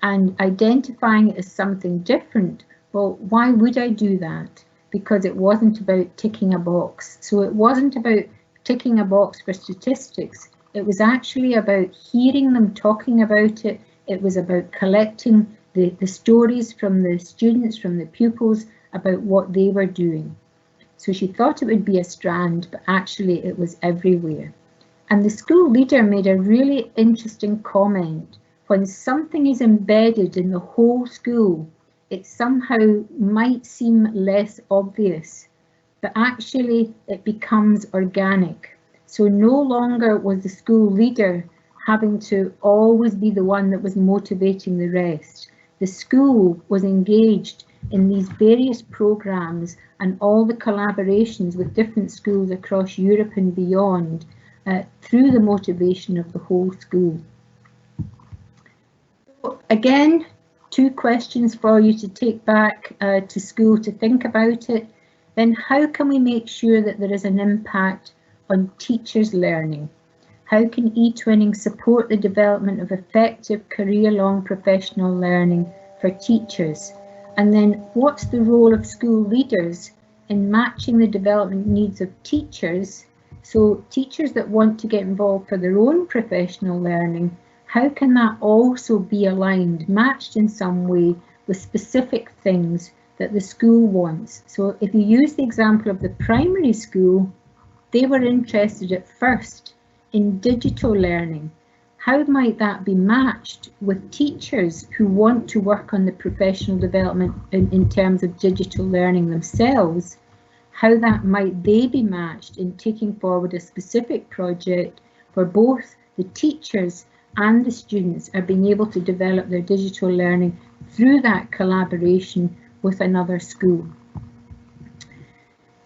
And identifying it as something different, well, why would I do that? Because it wasn't about ticking a box. So it wasn't about ticking a box for statistics. It was actually about hearing them talking about it. It was about collecting the stories from the students, from the pupils, about what they were doing. So she thought it would be a strand, but actually it was everywhere. And the school leader made a really interesting comment. When something is embedded in the whole school, it somehow might seem less obvious, but actually it becomes organic. So no longer was the school leader having to always be the one that was motivating the rest. The school was engaged in these various programs and all the collaborations with different schools across Europe and beyond through the motivation of the whole school. So again, 2 questions for you to take back to school to think about it. Then how can we make sure that there is an impact on teachers' learning? How can eTwinning support the development of effective career-long professional learning for teachers? And then what's the role of school leaders in matching the development needs of teachers? So teachers that want to get involved for their own professional learning, how can that also be aligned, matched in some way with specific things that the school wants? So if you use the example of the primary school, they were interested at first in digital learning. How might that be matched with teachers who want to work on the professional development in terms of digital learning themselves? How that might they be matched in taking forward a specific project where both the teachers and the students are being able to develop their digital learning through that collaboration with another school.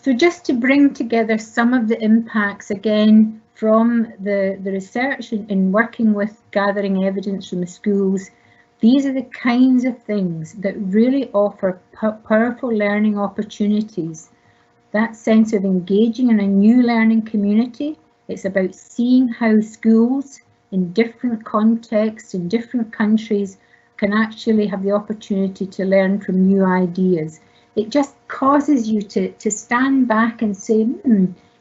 So just to bring together some of the impacts again from the research in working with gathering evidence from the schools, these are the kinds of things that really offer powerful learning opportunities. That sense of engaging in a new learning community, it's about seeing how schools in different contexts, in different countries, can actually have the opportunity to learn from new ideas. It just causes you to stand back and say,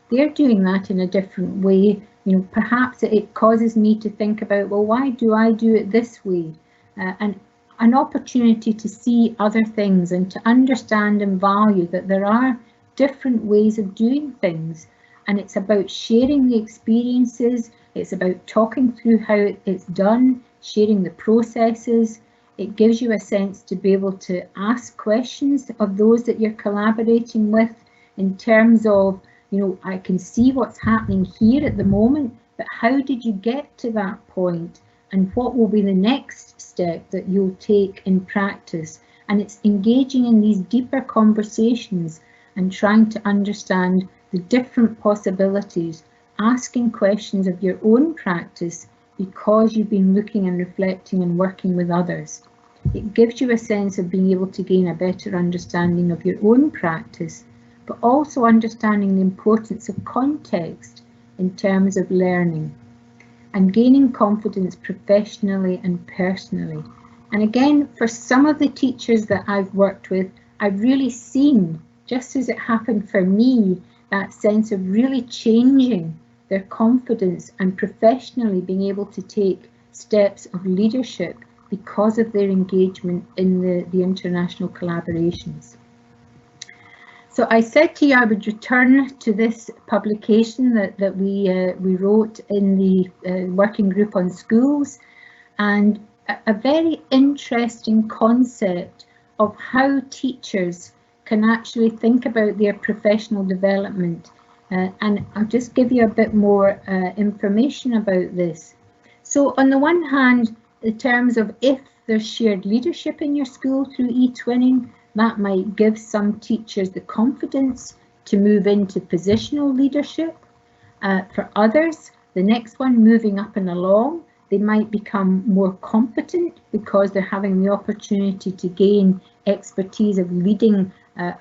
they're doing that in a different way. You know, perhaps it causes me to think about, well, why do I do it this way? And an opportunity to see other things and to understand and value that there are different ways of doing things. And it's about sharing the experiences. It's about talking through how it's done, sharing the processes. It gives you a sense to be able to ask questions of those that you're collaborating with in terms of, you know, I can see what's happening here at the moment, but how did you get to that point? And what will be the next step that you'll take in practice? And it's engaging in these deeper conversations and trying to understand the different possibilities, asking questions of your own practice because you've been looking and reflecting and working with others. It gives you a sense of being able to gain a better understanding of your own practice, but also understanding the importance of context in terms of learning and gaining confidence professionally and personally. And again, for some of the teachers that I've worked with, I've really seen, just as it happened for me, that sense of really changing their confidence and professionally being able to take steps of leadership because of their engagement in the international collaborations. So I said to you I would return to this publication that we wrote in the working group on schools, and a very interesting concept of how teachers can actually think about their professional development. And I'll just give you a bit more information about this. So on the one hand, in terms of if there's shared leadership in your school through eTwinning, that might give some teachers the confidence to move into positional leadership. For others, the next one, moving up and along, they might become more competent because they're having the opportunity to gain expertise of leading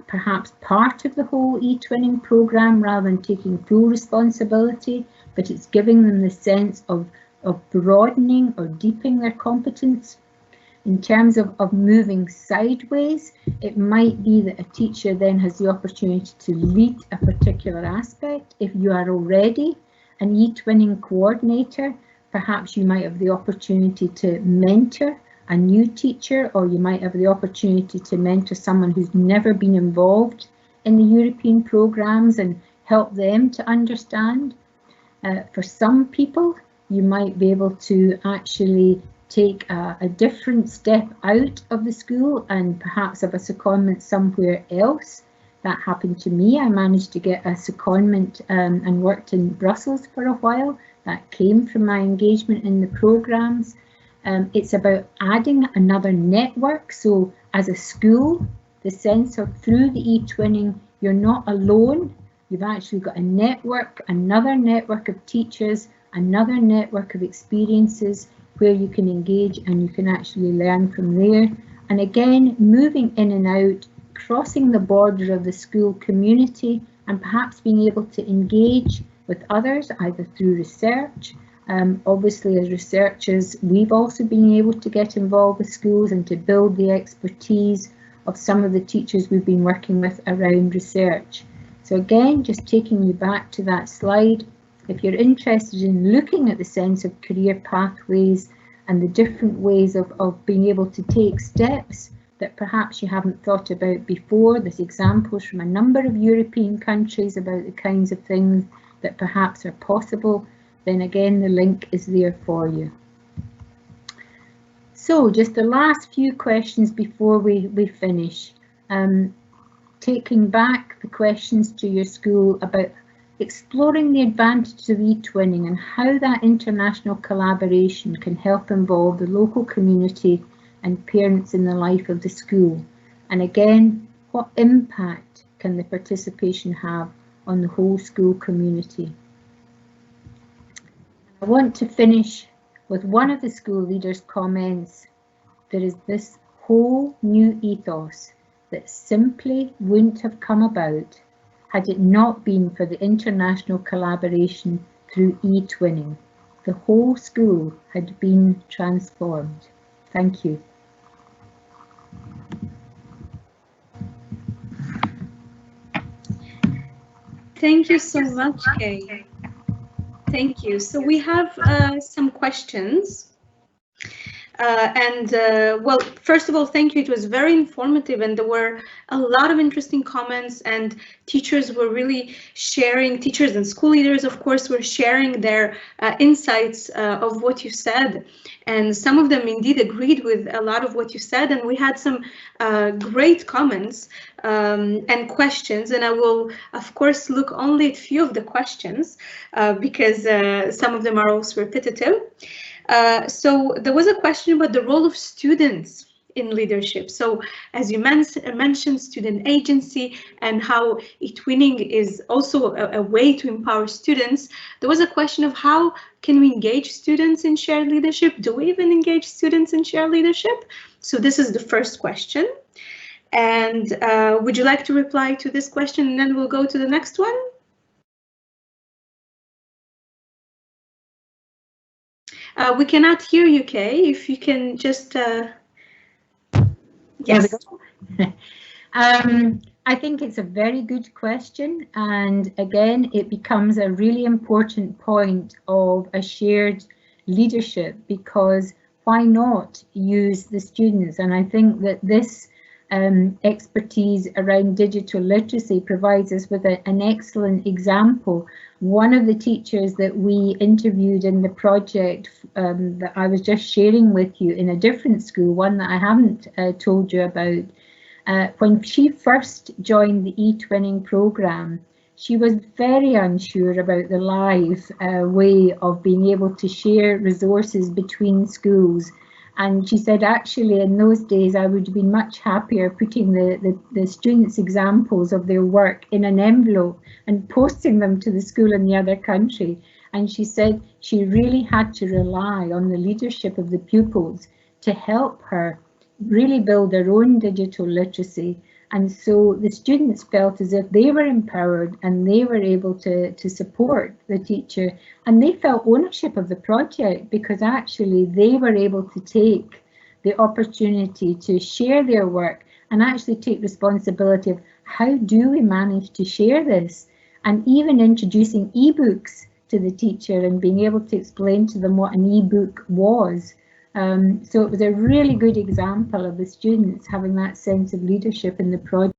perhaps part of the whole eTwinning programme rather than taking full responsibility, but it's giving them the sense of broadening or deepening their competence. In terms of moving sideways, it might be that a teacher then has the opportunity to lead a particular aspect. If you are already an eTwinning coordinator, perhaps you might have the opportunity to mentor a new teacher, or you might have the opportunity to mentor someone who's never been involved in the European programmes and help them to understand. For some people, you might be able to actually take a different step out of the school and perhaps have a secondment somewhere else. That happened to me. I managed to get a secondment and worked in Brussels for a while. That came from my engagement in the programmes. It's about adding another network. So as a school, the sense of through the eTwinning, you're not alone. You've actually got a network, another network of teachers, another network of experiences where you can engage and you can actually learn from there. And again, moving in and out, crossing the border of the school community and perhaps being able to engage with others either through research. Obviously, as researchers, we've also been able to get involved with schools and to build the expertise of some of the teachers we've been working with around research. So again, just taking you back to that slide, if you're interested in looking at the sense of career pathways and the different ways of being able to take steps that perhaps you haven't thought about before, there's examples from a number of European countries about the kinds of things that perhaps are possible, then again, the link is there for you. So just the last few questions before we finish. Taking back the questions to your school about exploring the advantages of eTwinning and how that international collaboration can help involve the local community and parents in the life of the school. And again, what impact can the participation have on the whole school community? I want to finish with one of the school leaders' comments. There is this whole new ethos that simply wouldn't have come about had it not been for the international collaboration through eTwinning. The whole school had been transformed. Thank you. Thank you so much, Kay. Thank you. So we have some questions. Well, first of all, thank you. It was very informative and there were a lot of interesting comments and teachers were really sharing, teachers and school leaders, of course, were sharing their insights of what you said. And some of them indeed agreed with a lot of what you said. And we had some great comments and questions. And I will, of course, look only at a few of the questions because some of them are also repetitive. So there was a question about the role of students in leadership. So as you mentioned, student agency and how eTwinning is also a way to empower students. There was a question of how can we engage students in shared leadership? Do we even engage students in shared leadership? So this is the first question. And would you like to reply to this question and then we'll go to the next one? We cannot hear you, Kay. If you can just, yes. I think it's a very good question. And again, it becomes a really important point of a shared leadership because why not use the students? And I think that this expertise around digital literacy provides us with an excellent example. One of the teachers that we interviewed in the project that I was just sharing with you in a different school, one that I haven't told you about, when she first joined the eTwinning programme, she was very unsure about the live way of being able to share resources between schools. And she said, actually, in those days, I would have been much happier putting the students' examples of their work in an envelope and posting them to the school in the other country. And she said she really had to rely on the leadership of the pupils to help her really build their own digital literacy. And so the students felt as if they were empowered and they were able to support the teacher, and they felt ownership of the project because actually they were able to take the opportunity to share their work and actually take responsibility of how do we manage to share this, and even introducing ebooks to the teacher and being able to explain to them what an ebook was. So it was a really good example of the students having that sense of leadership in the project.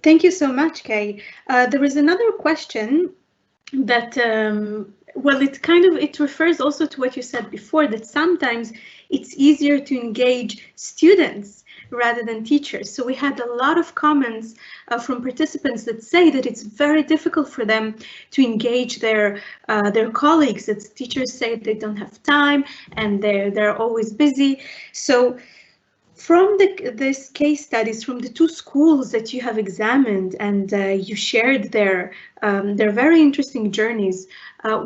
Thank you so much, Kay. There is another question that, well, it refers also to what you said before, that sometimes it's easier to engage students rather than teachers. So we had a lot of comments from participants that say that it's very difficult for them to engage their colleagues. That teachers say they don't have time and they're always busy. So from this case studies from the two schools that you have examined and you shared their very interesting journeys,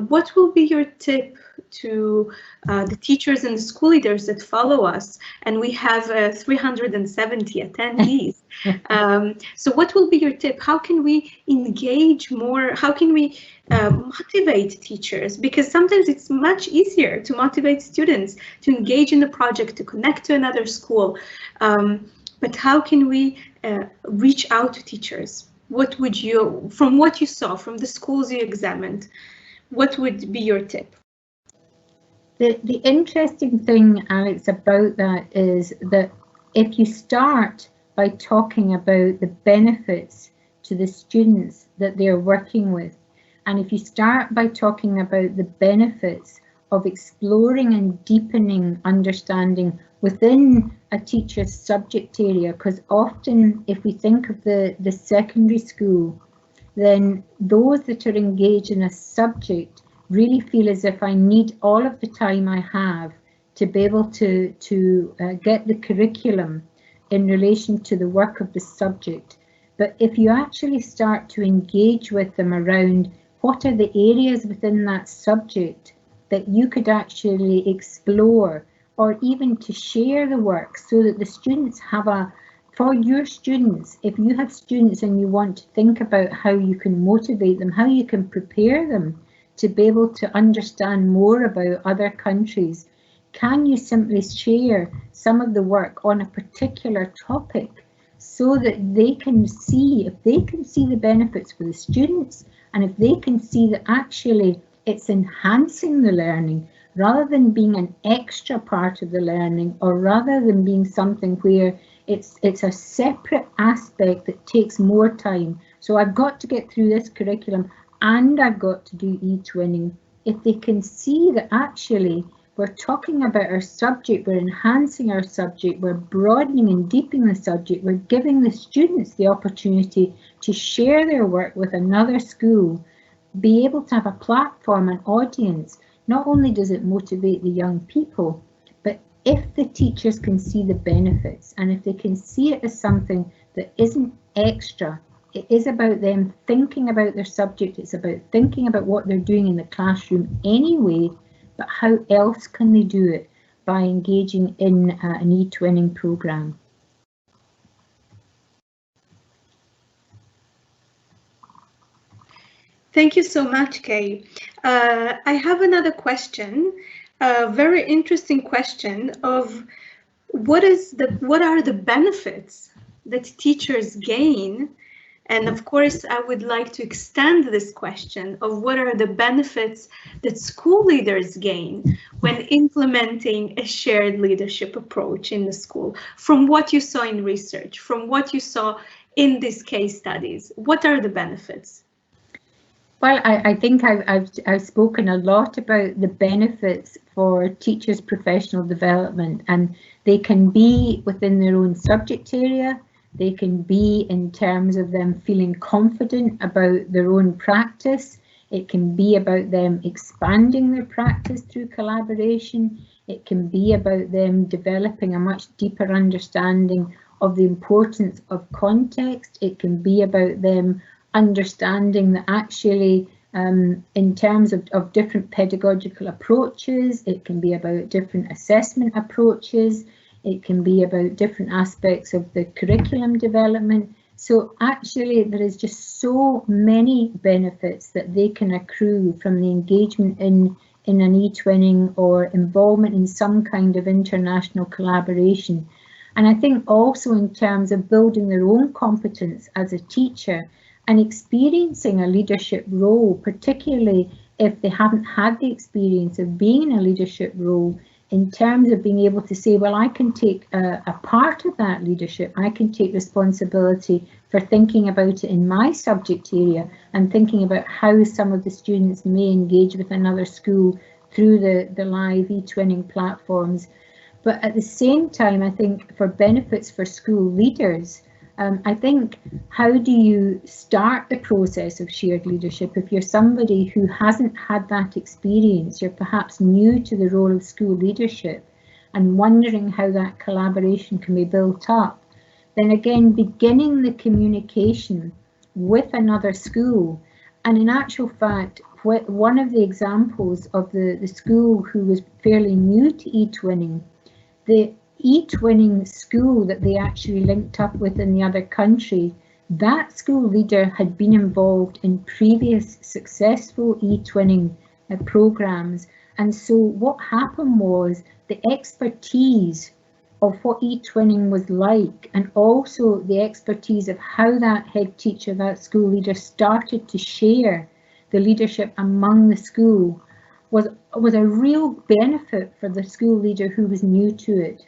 what will be your tip to the teachers and the school leaders that follow us? And we have 370 attendees. So what will be your tip? How can we engage more? How can we motivate teachers? Because sometimes it's much easier to motivate students to engage in the project, to connect to another school. But how can we reach out to teachers? What would you, from what you saw, from the schools you examined, what would be your tip? The interesting thing, Alex, about that is that if you start by talking about the benefits to the students that they're working with, and if you start by talking about the benefits of exploring and deepening understanding within a teacher's subject area, because often if we think of the secondary school, then those that are engaged in a subject really feel as if I need all of the time I have to be able to get the curriculum in relation to the work of the subject. But if you actually start to engage with them around what are the areas within that subject that you could actually explore, or even to share the work so that the students have for your students, if you have students and you want to think about how you can motivate them, how you can prepare them to be able to understand more about other countries, can you simply share some of the work on a particular topic so that they can see, if they can see the benefits for the students, and if they can see that actually it's enhancing the learning rather than being an extra part of the learning, or rather than being something where it's a separate aspect that takes more time. So I've got to get through this curriculum and I've got to do eTwinning. If they can see that actually we're talking about our subject, we're enhancing our subject, we're broadening and deepening the subject, we're giving the students the opportunity to share their work with another school, be able to have a platform, an audience. Not only does it motivate the young people, but if the teachers can see the benefits, and if they can see it as something that isn't extra, it is about them thinking about their subject, it's about thinking about what they're doing in the classroom anyway, but how else can they do it by engaging in an eTwinning programme. Thank you so much, Kay. I have another question, a very interesting question of what are the benefits that teachers gain? And of course, I would like to extend this question of what are the benefits that school leaders gain when implementing a shared leadership approach in the school, from what you saw in research, from what you saw in these case studies. What are the benefits? Well, I think I've spoken a lot about the benefits for teachers' professional development, and they can be within their own subject area. They can be in terms of them feeling confident about their own practice. It can be about them expanding their practice through collaboration. It can be about them developing a much deeper understanding of the importance of context. It can be about them understanding that actually in terms of different pedagogical approaches, it can be about different assessment approaches. It can be about different aspects of the curriculum development. So actually there is just so many benefits that they can accrue from the engagement in an eTwinning or involvement in some kind of international collaboration. And I think also in terms of building their own competence as a teacher and experiencing a leadership role, particularly if they haven't had the experience of being in a leadership role, in terms of being able to say, well, I can take a part of that leadership. I can take responsibility for thinking about it in my subject area and thinking about how some of the students may engage with another school through the live eTwinning platforms. But at the same time, I think for benefits for school leaders, I think, how do you start the process of shared leadership if you're somebody who hasn't had that experience, you're perhaps new to the role of school leadership and wondering how that collaboration can be built up? Then again, beginning the communication with another school. And in actual fact, one of the examples of the school who was fairly new to eTwinning, the eTwinning school that they actually linked up with in the other country, that school leader had been involved in previous successful eTwinning programs. And so what happened was the expertise of what eTwinning was like, and also the expertise of how that head teacher, that school leader, started to share the leadership among the school, was a real benefit for the school leader who was new to it.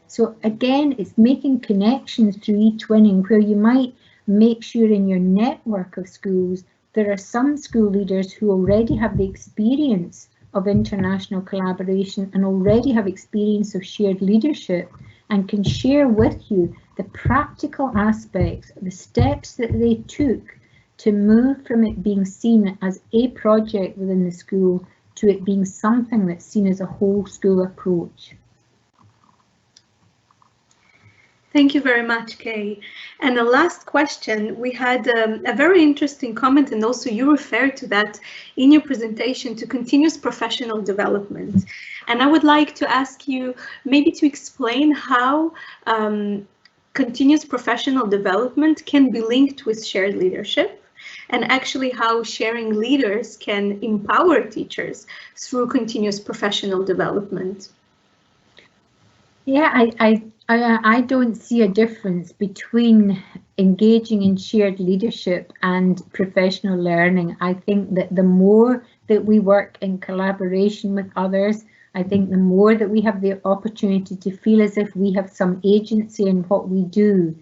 So again, it's making connections through eTwinning, where you might make sure in your network of schools there are some school leaders who already have the experience of international collaboration and already have experience of shared leadership and can share with you the practical aspects, the steps that they took to move from it being seen as a project within the school to it being something that's seen as a whole school approach. Thank you very much, Kay. And the last question, we had a very interesting comment, and also you referred to that in your presentation, to continuous professional development. And I would like to ask you maybe to explain how continuous professional development can be linked with shared leadership, and actually how sharing leaders can empower teachers through continuous professional development. Yeah, I don't see a difference between engaging in shared leadership and professional learning. I think that the more that we work in collaboration with others, I think the more that we have the opportunity to feel as if we have some agency in what we do,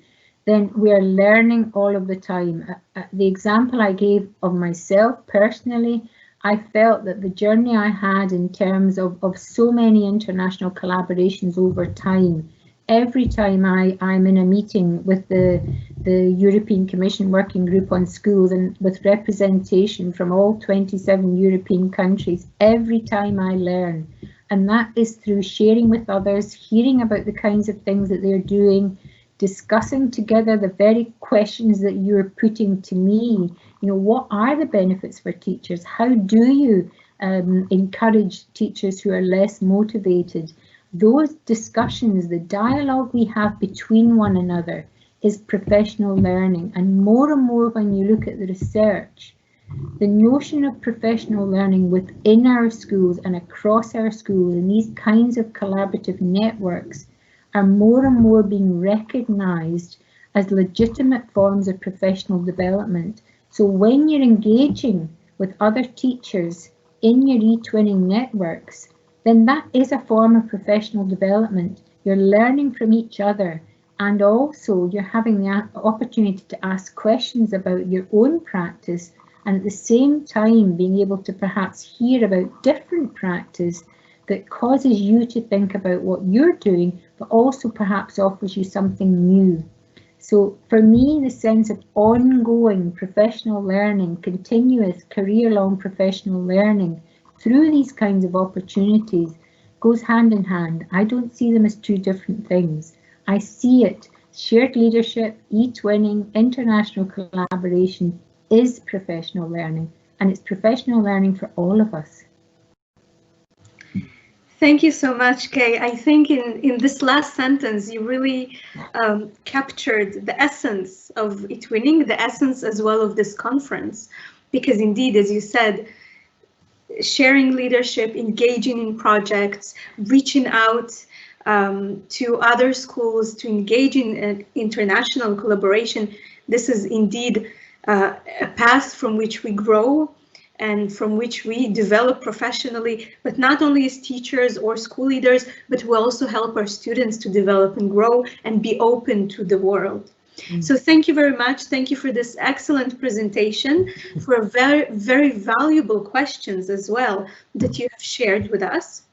then we are learning all of the time. The example I gave of myself personally, I felt that the journey I had in terms of so many international collaborations over time, every time I'm in a meeting with the European Commission Working Group on Schools and with representation from all 27 European countries, every time I learn. And that is through sharing with others, hearing about the kinds of things that they're doing, discussing together the very questions that you're putting to me. You know, what are the benefits for teachers? How do you encourage teachers who are less motivated? Those discussions, the dialogue we have between one another is professional learning. And more when you look at the research, the notion of professional learning within our schools and across our schools and these kinds of collaborative networks are more and more being recognised as legitimate forms of professional development. So when you're engaging with other teachers in your eTwinning networks, then that is a form of professional development. You're learning from each other, and also you're having the opportunity to ask questions about your own practice, and at the same time being able to perhaps hear about different practice that causes you to think about what you're doing, but also perhaps offers you something new. So for me, the sense of ongoing professional learning, continuous career-long professional learning through these kinds of opportunities goes hand in hand. I don't see them as two different things. I see it, shared leadership, eTwinning, international collaboration is professional learning, and it's professional learning for all of us. Thank you so much, Kay. I think in this last sentence, you really captured the essence of eTwinning, the essence as well of this conference, because indeed, as you said, sharing leadership, engaging in projects, reaching out to other schools, to engage in international collaboration, this is indeed a path from which we grow and from which we develop professionally, but not only as teachers or school leaders, but we also help our students to develop and grow and be open to the world. So thank you very much. Thank you for this excellent presentation, for very, very valuable questions as well that you have shared with us.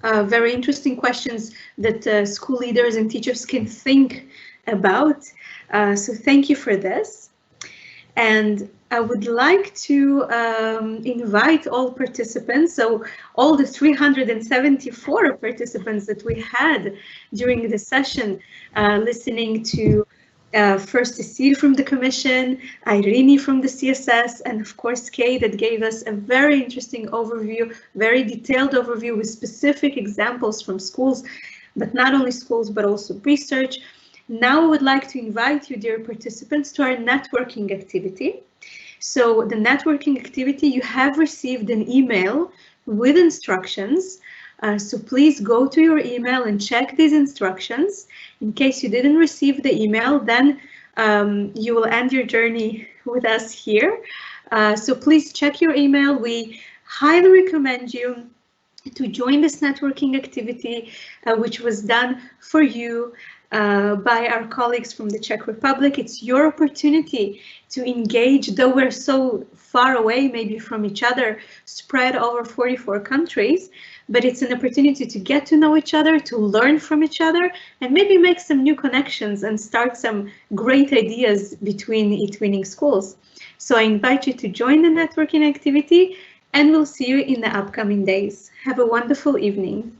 Very interesting questions that school leaders and teachers can think about. So thank you for this. And I would like to invite all participants, so all the 374 participants that we had during the session, listening to first Cécile from the Commission, Irene from the CSS, and of course Kay, that gave us a very interesting overview, very detailed overview with specific examples from schools, but not only schools, but also research. Now I would like to invite you, dear participants, to our networking activity. So the networking activity, you have received an email with instructions. So please go to your email and check these instructions. In case you didn't receive the email, then you will end your journey with us here. So please check your email. We highly recommend you to join this networking activity, which was done for you by our colleagues from the Czech Republic. It's your opportunity to engage, though we're so far away maybe from each other, spread over 44 countries, but it's an opportunity to get to know each other, to learn from each other, and maybe make some new connections and start some great ideas between eTwinning schools. So I invite you to join the networking activity, and we'll see you in the upcoming days. Have a wonderful evening.